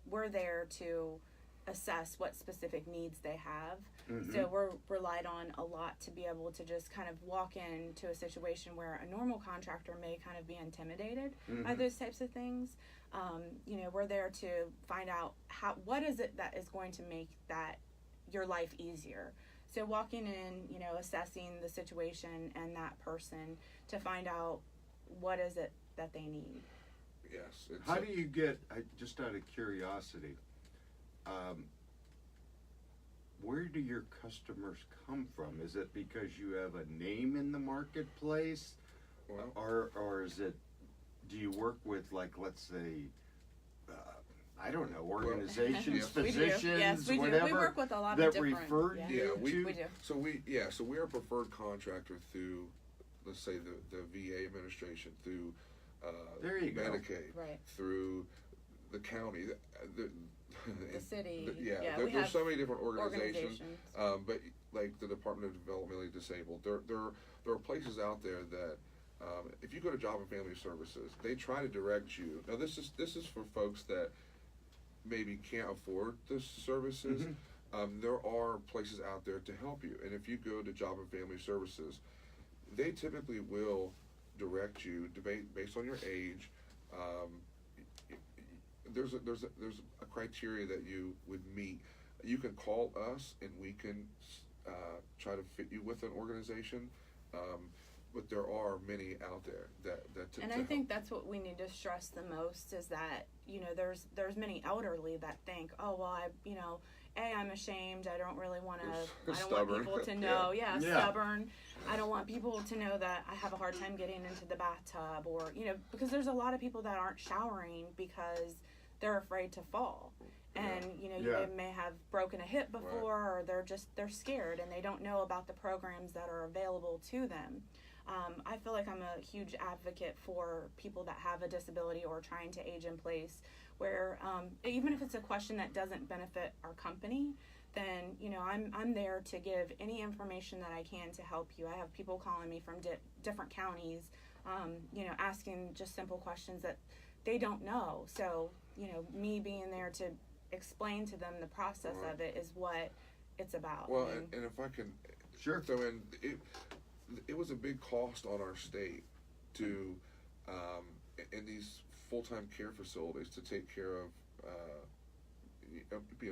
we're there to assess what specific needs they have. Mhm. So we're relied on a lot to be able to just kind of walk into a situation where a normal contractor may kind of be intimidated by Mhm. those types of things. We're there to find out what is it that is going to make your life easier. So walking in, assessing the situation and that person to find out what is it that they need. Yes. How do you get, just out of curiosity, where do your customers come from? Is it because you have a name in the marketplace? Well, Or is it, do you work with, like, let's say, I don't know, organizations, Yes. We do. physicians, Yes, we do. whatever, We work with a lot that of different. referred yeah. you we to? We do. So we're a preferred contractor through, let's say, the VA administration, through There you go. Medicaid, Right. through the county, The city. there's we have so many different organizations. organizations. But like the Department of Developmentally Disabled, there are places out there that if you go to Job and Family Services, they try to direct you. Now this is for folks that maybe can't afford the services. Mhm. There are places out there to help you, and if you go to Job and Family Services, they typically will direct you based on your age. There's a criteria that you would meet. You can call us, and we can try to fit you with an organization. but there are many out there that And I think that's what we need to stress the most is that, there's many elderly that think, oh, well, I'm ashamed. I don't really want to, I don't want people to know. Yeah, stubborn. I don't want people to know that I have a hard time getting into the bathtub or, because there's a lot of people that aren't showering because they're afraid to fall. And, you may have broken a hip before or they're scared and they don't know about the programs that are available to them. I feel like I'm a huge advocate for people that have a disability or trying to age in place where even if it's a question that doesn't benefit our company, then, I'm there to give any information that I can to help you. I have people calling me from different counties, asking just simple questions that they don't know. So, me being there to explain to them the process of it is what it's about. Well, and if I can, sure. So, and it was a big cost on our state to, in these full-time care facilities, to take care of,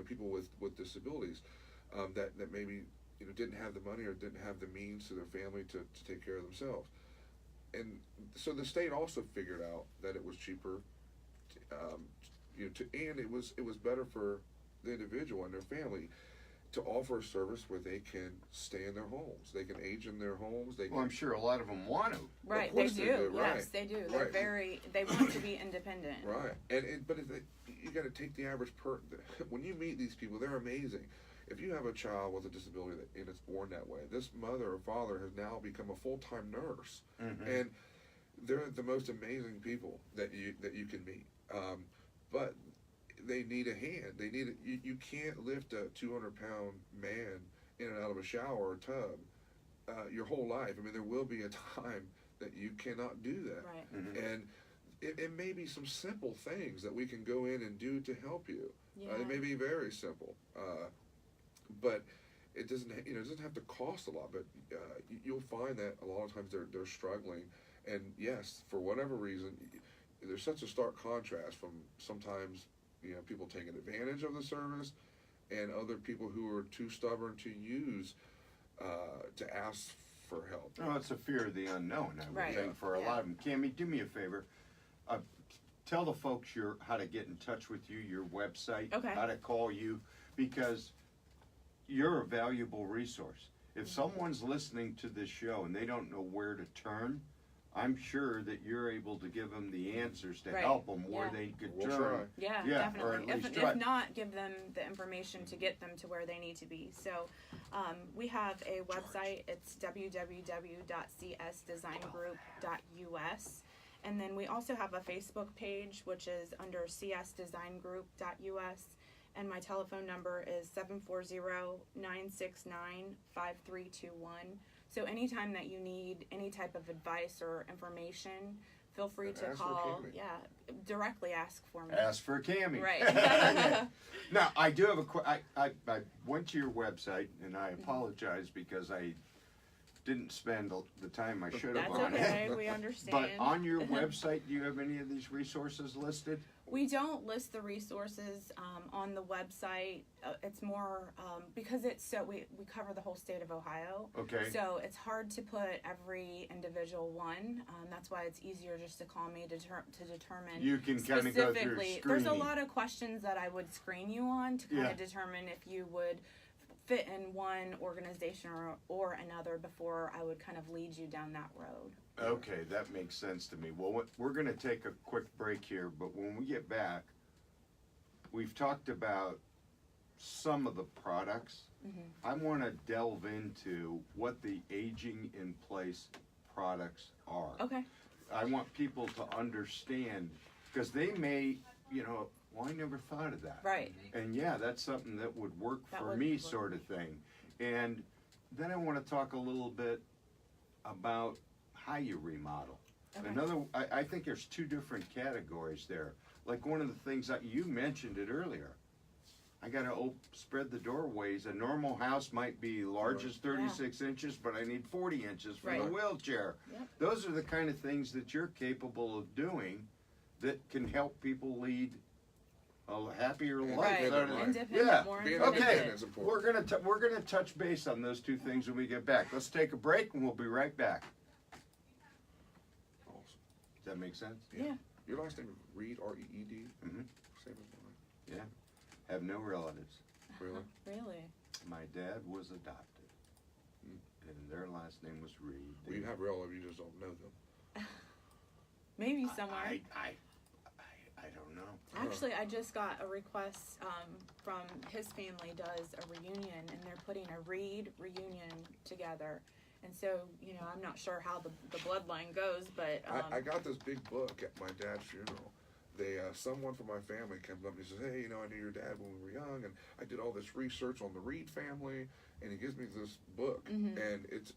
people with disabilities that maybe didn't have the money or didn't have the means to their family to take care of themselves. And so the state also figured out that it was cheaper, and it was better for the individual and their family to offer a service where they can stay in their homes. They can age in their homes. Well, I'm sure a lot of them want to. Right, they do. Yes, they do. They're they want to be independent. Right, but you got to take the average when you meet these people, they're amazing. If you have a child with a disability and it's born that way, this mother or father has now become a full-time nurse, and they're the most amazing people that you can meet. But they need a hand. They need you can't lift a 200-pound man in and out of a shower or tub your whole life. I mean, there will be a time that you cannot do that. Right. And it may be some simple things that we can go in and do to help you. It may be very simple, but it doesn't have to cost a lot. But you'll find that a lot of times they're struggling, and yes, for whatever reason, there's such a stark contrast from sometimes people taking advantage of the service, and other people who are too stubborn to use to ask for help. No, it's a fear of the unknown, I would think, for a lot of them. Camie, do me a favor. Tell the folks how to get in touch with you, your website, how to call you, because you're a valuable resource. If someone's listening to this show and they don't know where to turn, I'm sure that you're able to give them the answers to help them where they could turn. Try. Yeah, definitely. Or at least if not, give them the information to get them to where they need to be. So we have a website. It's www.csdesigngroup.us. And then we also have a Facebook page, which is under csdesigngroup.us. And my telephone number is 740-969-5321. So anytime that you need any type of advice or information, feel free to call. Directly ask for me. Ask for Camie. Right. Now, I do have I went to your website, and I apologize because I didn't spend the time I should have on it. That's okay, we understand. But on your website, do you have any of these resources listed? We don't list the resources on the website. It's more because we cover the whole state of Ohio. Okay. So it's hard to put every individual one. That's why it's easier just to call me to determine. You can kind of go through screening. There's a lot of questions that I would screen you on to kind of determine if you would fit in one organization or another before I would kind of lead you down that road. Okay, that makes sense to me. Well, we're going to take a quick break here, but when we get back, we've talked about some of the products. I want to delve into what the aging in place products are. Okay. I want people to understand, because they may, well, I never thought of that. Right. And that's something that would work for me, sort of thing. And then I want to talk a little bit about how you remodel. Okay. I think there's two different categories there. Like one of the things that you mentioned it earlier. I got to spread the doorways. A normal house might be large as 36 inches, but I need 40 inches for the wheelchair. Yep. Those are the kind of things that you're capable of doing that can help people lead a happier life. Right. Independent, More Being independent. Okay, is important. we're gonna touch base on those two things when we get back. Let's take a break and we'll be right back. that make sense? Yeah. Your last name is Reed, R-E-E-D? Mhm. Same as mine. Yeah. Have no relatives. Really? Really? My dad was adopted, and their last name was Reed. Well, you have relatives, you just don't know them. Maybe somewhere. I don't know. Actually, I just got a request from his family does a reunion, and they're putting a Reed reunion together. And so, you know, I'm not sure how the bloodline goes, but I got this big book at my dad's funeral. Someone from my family comes up and he says, "Hey, you know, I knew your dad when we were young, and I did all this research on the Reed family." And he gives me this book, and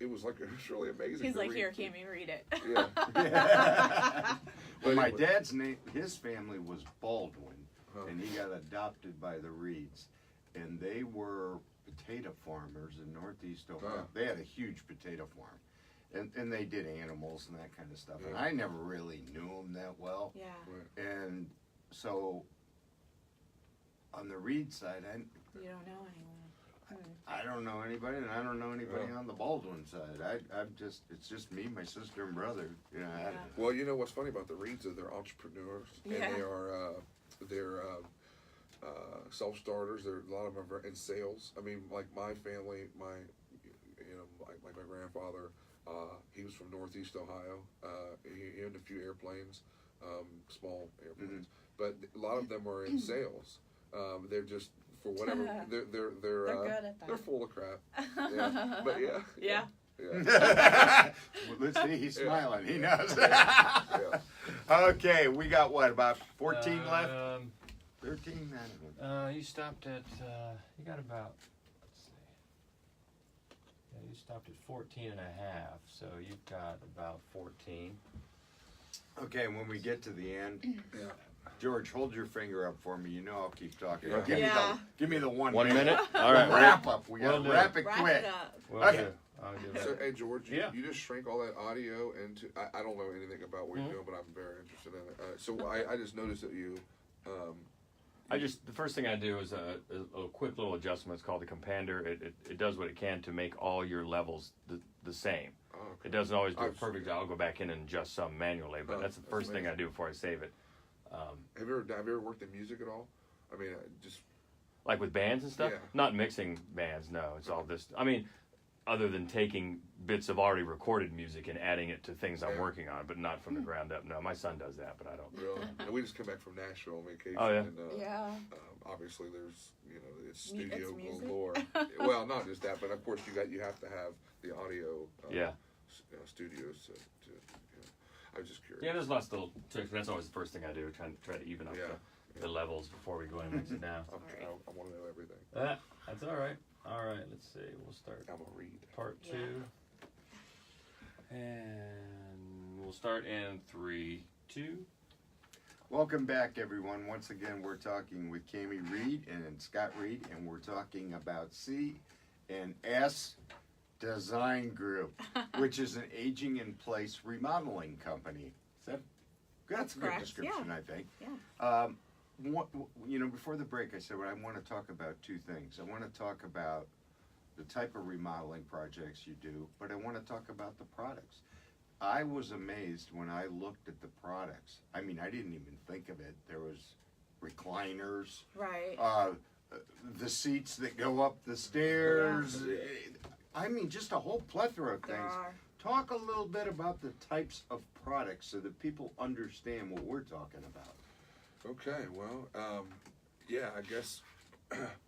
it was really amazing. he's to like, read. "Here, Camie, read it." Yeah. Well, my dad's name, his family was Baldwin, and he got adopted by the Reeds, and they were potato farmers in Northeast Ohio. They had a huge potato farm, and they did animals and that kind of stuff. And I never really knew them that well. Yeah. Right. And so, on the Reed side, You don't know anyone. I don't know anybody, and I don't know anybody on the Baldwin side. It's just me, my sister, and brother. You know, Well, you know what's funny about the Reeds is they're entrepreneurs, and Yeah. they're self-starters. A lot of them are in sales. I mean, like my family, like my grandfather, he was from Northeast Ohio. He owned a few airplanes, small airplanes, but a lot of them are in sales. They're just for whatever they're They're good at that. They're full of crap. Yeah. But yeah. Yeah. Yeah. Well, let's see, he's smiling. He Yeah. knows. Yeah. Okay, we got what, about 14 left? 13? I don't know. You stopped at, you got about, let's see. Yeah, you stopped at 14 and a half, so you've got about 14. Okay, when we get to the end, Yeah. George, hold your finger up for me. You know I'll keep talking. Yeah. Give me the 1 1 minute. minute? All right. Wrap up. We gotta We'll do wrap it Wrap quick. it up. We'll Okay. do. I'll give So, it. hey, George, Yeah. you just shrink all that audio into. I don't know anything about what you're doing, but I'm very interested in it. So I just noticed that you. The first thing I do is a quick little adjustment. It's called the compander. It does what it can to make all your levels the same. Oh, okay. It doesn't always do a I've- perfect job. I'll go back in and adjust some manually, but that's the that's first thing I amazing. do before I save it. Have you ever worked in music at all? I mean, just. Like with bands and stuff? Yeah. Not mixing bands, no. It's all this. I mean, other than taking bits of already recorded music and adding it to things I'm Yeah. working on, but not from the ground up. No, my son does that, but I don't. Really? And we just came back from Nashville on vacation. Oh, yeah? And, Yeah. obviously, there's it's Mu- it's studio music. galore. Well, not just that, but of course you have to have the audio. Yeah. Studios to I was just curious. Yeah, there's lots of little tricks, but that's always the first thing I do, try to even up Yeah. the levels before we go and mix it down. I want to know everything. That's all right. All right, let's see. We'll start I'm gonna read. part Yeah. 2. And we'll start in 3, 2. Welcome back, everyone. Once again, we're talking with Camie Reed and Scott Reed, and we're talking about C&S Design Group, which is an aging-in-place remodeling company. That's a good Correct, description, yeah. I think. Yeah. Before the break, I said I want to talk about two things. I want to talk about the type of remodeling projects you do, but I want to talk about the products. I was amazed when I looked at the products. I mean, I didn't even think of it. There was recliners, Right. the seats that go up the stairs. I mean, just a whole plethora of There things. are. Talk a little bit about the types of products so that people understand what we're talking about. Okay, well, I guess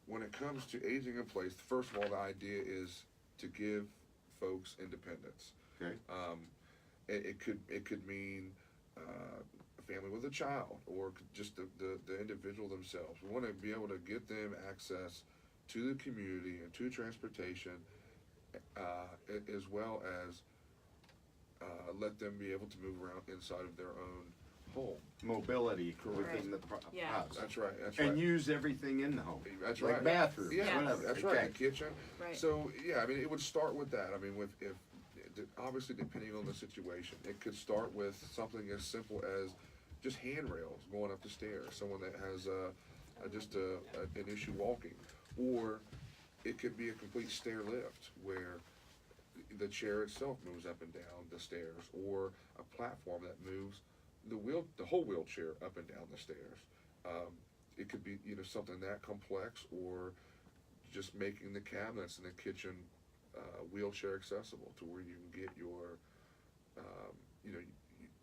when it comes to aging in place, first of all, the idea is to give folks independence. Okay. It could mean a family with a child, or just the individual themselves. We want to be able to get them access to the community and to transportation, as well as let them be able to move around inside of their own home. Mobility within the Yeah. house. That's right. That's And right. use everything in the home. That's like right. bathrooms, Yeah, whatever. that's Okay. right. Kitchen. Right. So yeah, I mean, it would start with that. I mean, if obviously depending on the situation, it could start with something as simple as just handrails going up the stairs. Someone that has an issue walking, or it could be a complete stair lift where the chair itself moves up and down the stairs, or a platform that moves the whole wheelchair up and down the stairs. It could be, something that complex, or just making the cabinets in the kitchen wheelchair accessible to where you can get your,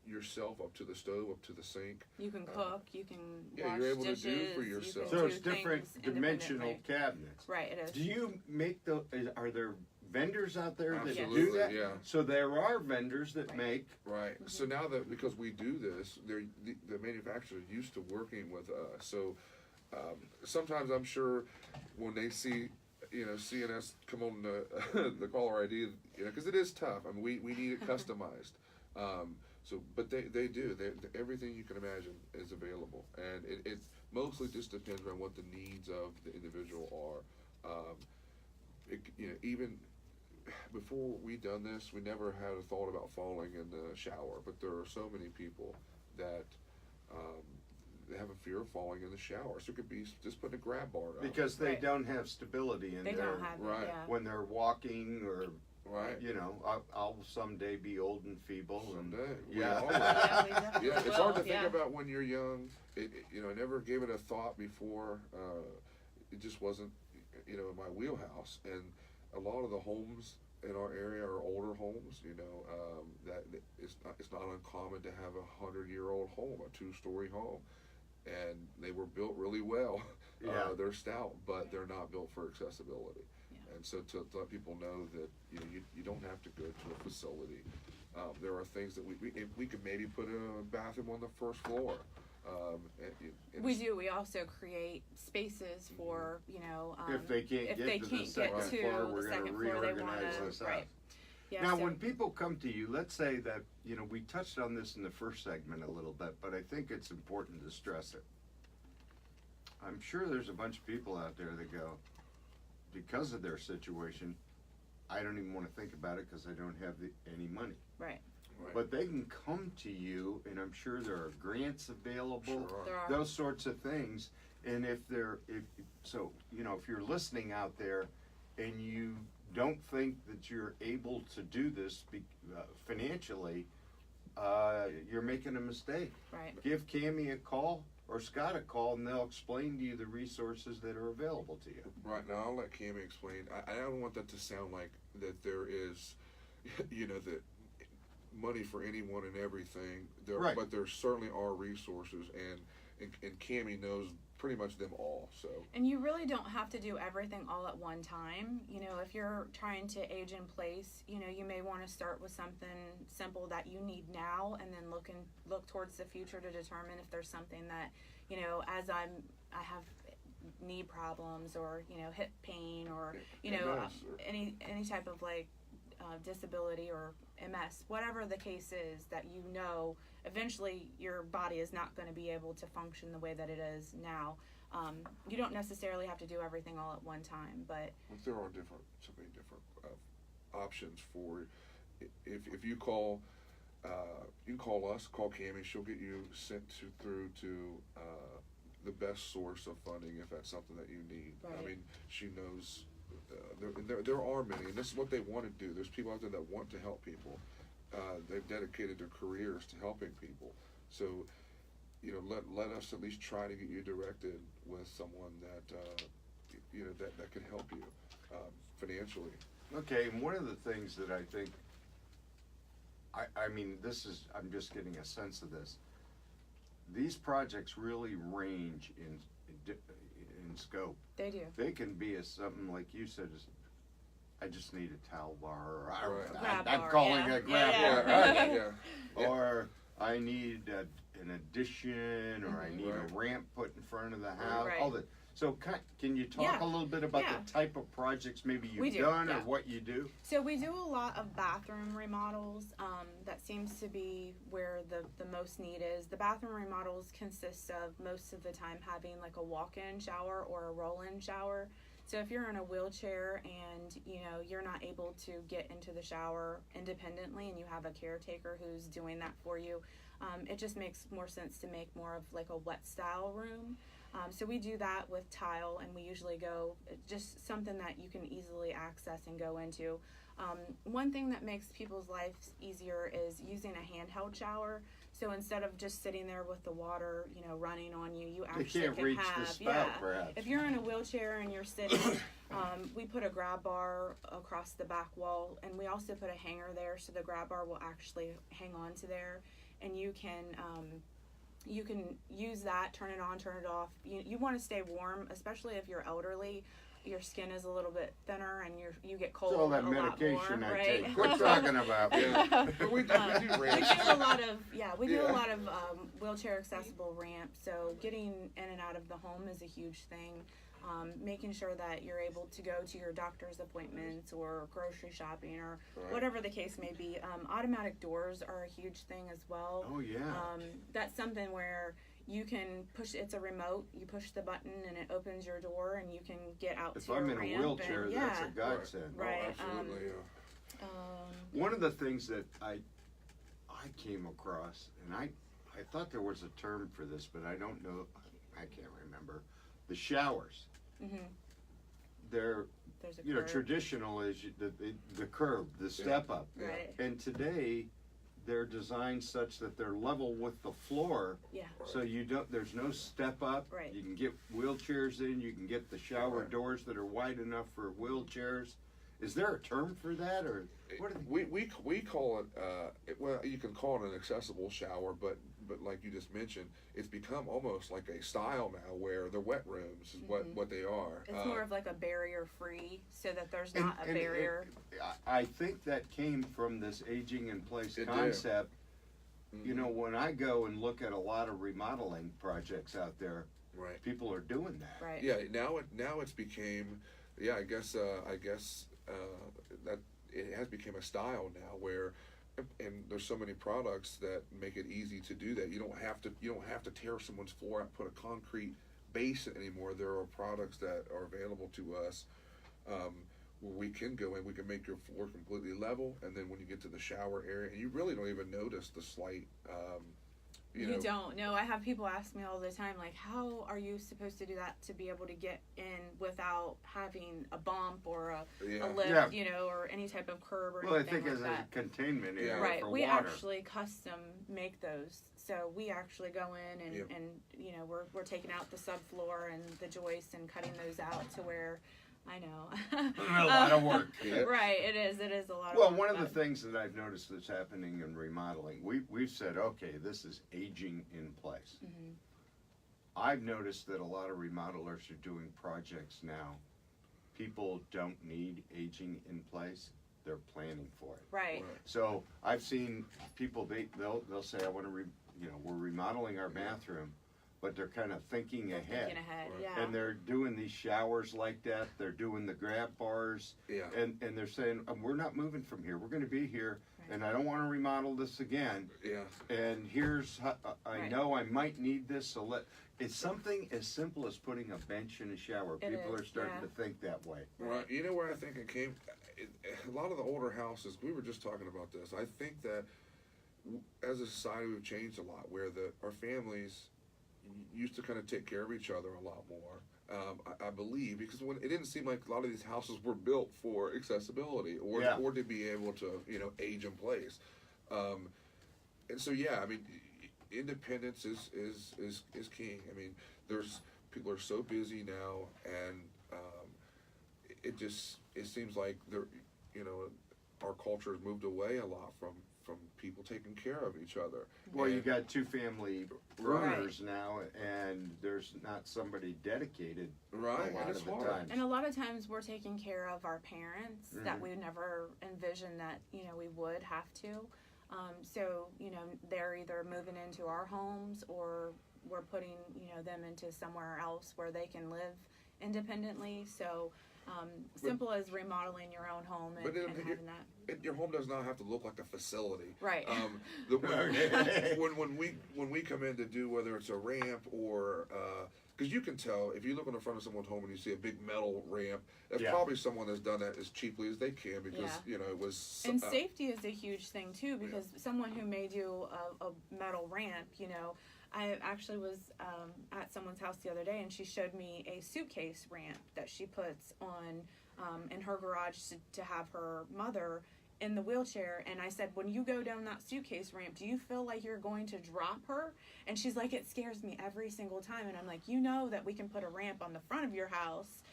yourself up to the stove, up to the sink. You can cook, you can Yeah, wash you're able dishes, to do for you yourself. can So do it's different things dimensional independently. cabinets. Right, it is. Do you make are there vendors out there that do Absolutely, that? yeah. So there are vendors that Right. make. Right. So now that, because we do this, the manufacturers are used to working with us. So sometimes I'm sure when they see, seeing us come on the caller ID, because it is tough. I mean, we need it customized. But they do. Everything you can imagine is available, and it mostly just depends on what the needs of the individual are. Even before we done this, we never had a thought about falling in the shower. But there are so many people that they have a fear of falling in the shower. So it could be just putting a grab bar up. Because they Right. don't have stability in They their don't have it, right. yeah. when they're walking, or Right. I'll someday be old and feeble. Someday. And, We yeah. all will. Yeah, we definitely Yeah, it's will, hard to think yeah. about when you're young. I never gave it a thought before. It just wasn't, in my wheelhouse. And a lot of the homes in our area are older homes. That it's not uncommon to have 100-year-old home, a 2-story home, and they were built really well. Yeah. They're stout, but they're not built for accessibility. Yeah. And so to let people know that you don't have to go to a facility. There are things that we could maybe put a bathroom on the first floor. We do. We also create spaces for, If they can't if get they to the can't second get to floor, we're the gonna second floor, they want reorganize to, this out. right. Yeah, Now, so- when people come to you, let's say that, we touched on this in the first segment a little bit, but I think it's important to stress it. I'm sure there's a bunch of people out there that go, because of their situation, I don't even want to think about it because I don't have any money. Right. Right. But they can come to you, and I'm sure there are grants available, Sure There are. those sorts of things. And if you're listening out there and you don't think that you're able to do this financially, you're making a mistake. Right. Give Camie a call or Scott a call, and they'll explain to you the resources that are available to you. Right, now I'll let Camie explain. I don't want that to sound like that there is, that money for anyone and everything. Right. But there certainly are resources, and Camie knows pretty much them all. So. And you really don't have to do everything all at one time. If you're trying to age in place, you may want to start with something simple that you need now, and then look towards the future to determine if there's something that, as I have knee problems, or hip pain, or MS, any type of disability or MS, whatever the case is, that eventually your body is not going to be able to function the way that it is now. You don't necessarily have to do everything all at one time, but There are so many different options for, if you call, you can call us, call Camie. She'll get you sent through to the best source of funding if that's something that you need. Right. I mean, she knows. There are many, and this is what they want to do. There's people out there that want to help people. They've dedicated their careers to helping people. So, let us at least try to get you directed with someone that that can help you financially. Okay, and one of the things that I think, I'm just getting a sense of this. These projects really range in scope. they do. They can be something like you said, I just need a towel bar, or Right. Grab I'm bar, calling yeah. a grab Yeah. bar, Yeah. or I need an addition, or I need Right. a ramp put in front of the house. Right. All that. So can you talk Yeah. a little bit about Yeah. the type of projects maybe We you've do, done, or yeah. what you do? So we do a lot of bathroom remodels. That seems to be where the most need is. The bathroom remodels consist of, most of the time, having a walk-in shower or a roll-in shower. So if you're in a wheelchair and you're not able to get into the shower independently, and you have a caretaker who's doing that for you, it just makes more sense to make more of a wet style room. So we do that with tile, and we usually go just something that you can easily access and go into. One thing that makes people's lives easier is using a handheld shower. So instead of just sitting there with the water, running on you, you They actually can't can reach have, the spout, perhaps. If you're in a wheelchair and you're sitting, we put a grab bar across the back wall, and we also put a hanger there, so the grab bar will actually hang on to there, and you can use that, turn it on, turn it off. You want to stay warm, especially if you're elderly. Your skin is a little bit thinner, and you get cold It's all that a lot medication more, I right? take. Quit talking about me. But we do We ramps. do a lot of Yeah. wheelchair accessible ramps. So getting in and out of the home is a huge thing. Making sure that you're able to go to your doctor's appointments or grocery shopping or Right. whatever the case may be. Automatic doors are a huge thing as well. Oh, yeah. That's something where you can push. It's a remote. You push the button and it opens your door, and you can get out If to your I'm in ramp. a wheelchair, and, that's yeah. a godsend. Right. Oh, absolutely, yeah. One of the things that I came across, and I thought there was a term for this, but I don't know, I can't remember. The showers. Mm-hmm. They're, There's a you know, curve. traditional is the curve, the step up. Right. And today, they're designed such that they're level with the floor, Yeah. so there's no step up. Right. You can get wheelchairs in, you can get the shower Right. doors that are wide enough for wheelchairs. Is there a term for that, or what are they? We call it, well, you can call it an accessible shower, but like you just mentioned, it's become almost like a style now where the wet rooms is what they are. It's more of like a barrier free, so that there's And- not a and barrier. I think that came from this aging in place It did. concept. Mhm. You know, when I go and look at a lot of remodeling projects out there, Right. people are doing that. Right. Yeah. Now it's became. Yeah. I guess that it has become a style now where. And there's so many products that make it easy to do that. You don't have to tear someone's floor out, put a concrete base in anymore. There are products that are available to us where we can go in. We can make your floor completely level, and then when you get to the shower area, and you really don't even notice the slight. You don't. No, I have people ask me all the time, like, how are you supposed to do that to be able to get in without having a bump or a lift, Yeah. or any type of curb or Well, I anything think like as a that. containment area Yeah. Right. for We water. actually custom make those. So we actually go in and, Yep. and we're taking out the subfloor and the joists and cutting those out to where I know. A lot of work. Yeah. Right, it is a lot of Well, work. one of the but- things that I've noticed that's happening in remodeling, we've said, okay, this is aging in place. Mhm. I've noticed that a lot of remodelers are doing projects now. People don't need aging in place; they're planning for it. Right. So I've seen people they'll say, I want to we're remodeling our bathroom, but they're kind of thinking ahead. Thinking ahead, Right. yeah. And they're doing these showers like that. They're doing the grab bars. Yeah. And they're saying, we're not moving from here. We're going to be here, Right. and I don't want to remodel this again. Yeah. And here's how, I Right. know I might need this, so it's something as simple as putting a bench in a shower. It People is, are starting yeah. to think that way. Right. You know where I think it came? A lot of the older houses, we were just talking about this. I think that as a society, we've changed a lot where our families used to kind of take care of each other a lot more. I believe because it didn't seem like a lot of these houses were built for accessibility or Yeah. to be able to age in place. And so yeah, I mean, independence is king. I mean, people are so busy now, and it seems like our culture has moved away a lot from people taking care of each other. Well, you And- got two family Right. owners now, and there's not somebody dedicated right, a lot and it's of the hard. time. And a lot of times we're taking care of our parents that Mhm. we never envisioned that, we would have to. So, they're either moving into our homes or we're putting, them into somewhere else where they can live independently. So, simple as remodeling your own home and, But then and having that. Your home does not have to look like a facility. Right. When we come in to do whether it's a ramp or because you can tell if you look on the front of someone's home and you see a big metal ramp, that's Yeah. probably someone that's done that as cheaply as they can because Yeah. it was. And safety is a huge thing too, because someone who may do a metal ramp, I actually was at someone's house the other day, and she showed me a suitcase ramp that she puts on in her garage to have her mother in the wheelchair, and I said, when you go down that suitcase ramp, do you feel like you're going to drop her? And she's like, it scares me every single time. And I'm like, you know that we can put a ramp on the front of your house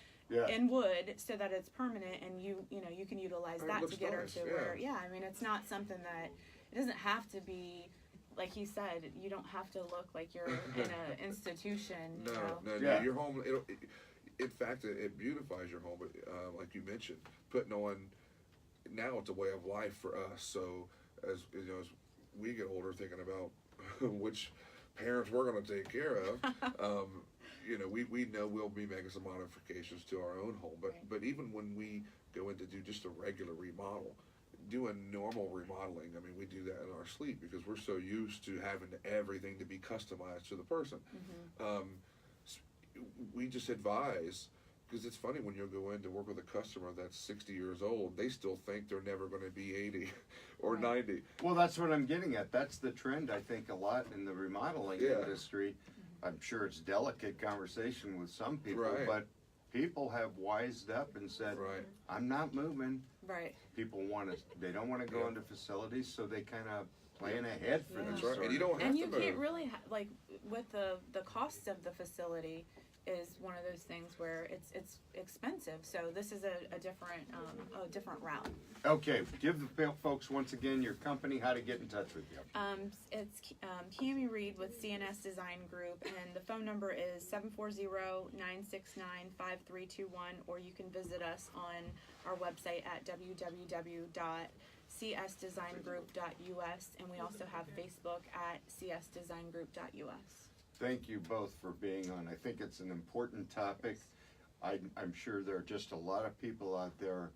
in wood so that it's permanent, and you know you can utilize that to get her to where I mean, it's not something that, it doesn't have to be like he said, you don't have to look like you're in an institution. No, your home, in fact, it beautifies your home, but like you mentioned, putting on, now it's a way of life for us. So as you know, as we get older, thinking about which parents we're going to take care of, you know, we know we'll be making some modifications to our own home. But even when we go in to do just a regular remodel, doing normal remodeling, I mean, we do that in our sleep because we're so used to having everything to be customized to the person. We just advise, because it's funny when you'll go in to work with a customer that's 60 years old, they still think they're never going to be 80 or 90. Well, that's what I'm getting at. That's the trend, I think, a lot in the remodeling industry. I'm sure it's delicate conversation with some people, but people have wised up and said, I'm not moving. People they don't want to go into facilities, so they kind of plan ahead for this. And you don't have and to you move. can't really with the cost of the facility is one of those things where it's expensive. So this is a different route. Okay, give the folks once again your company, how to get in touch with you. It's Camie Reed with CNS Design Group, and the phone number is 740-969-5321, or you can visit us on our website at www.csdesigngroup.us, and we also have Facebook at csdesigngroup.us. Thank you both for being on. I think it's an important topic. I'm sure there are just a lot of people out there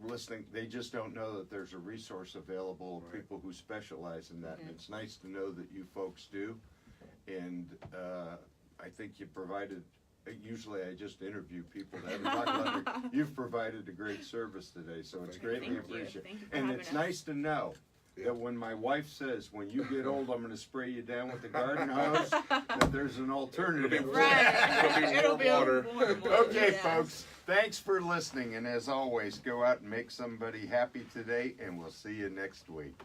listening. They just don't know that there's a resource available, people who specialize in that. And it's nice to know that you folks do. And I think you provided, usually I just interview people that haven't talked about it. You've provided a great service today, so it's greatly appreciated. And it's nice to know that when my wife says, when you get old, I'm going to spray you down with the garden hose, that there's an alternative. It'll be water. Okay, folks, thanks for listening. And as always, go out and make somebody happy today, and we'll see you next week.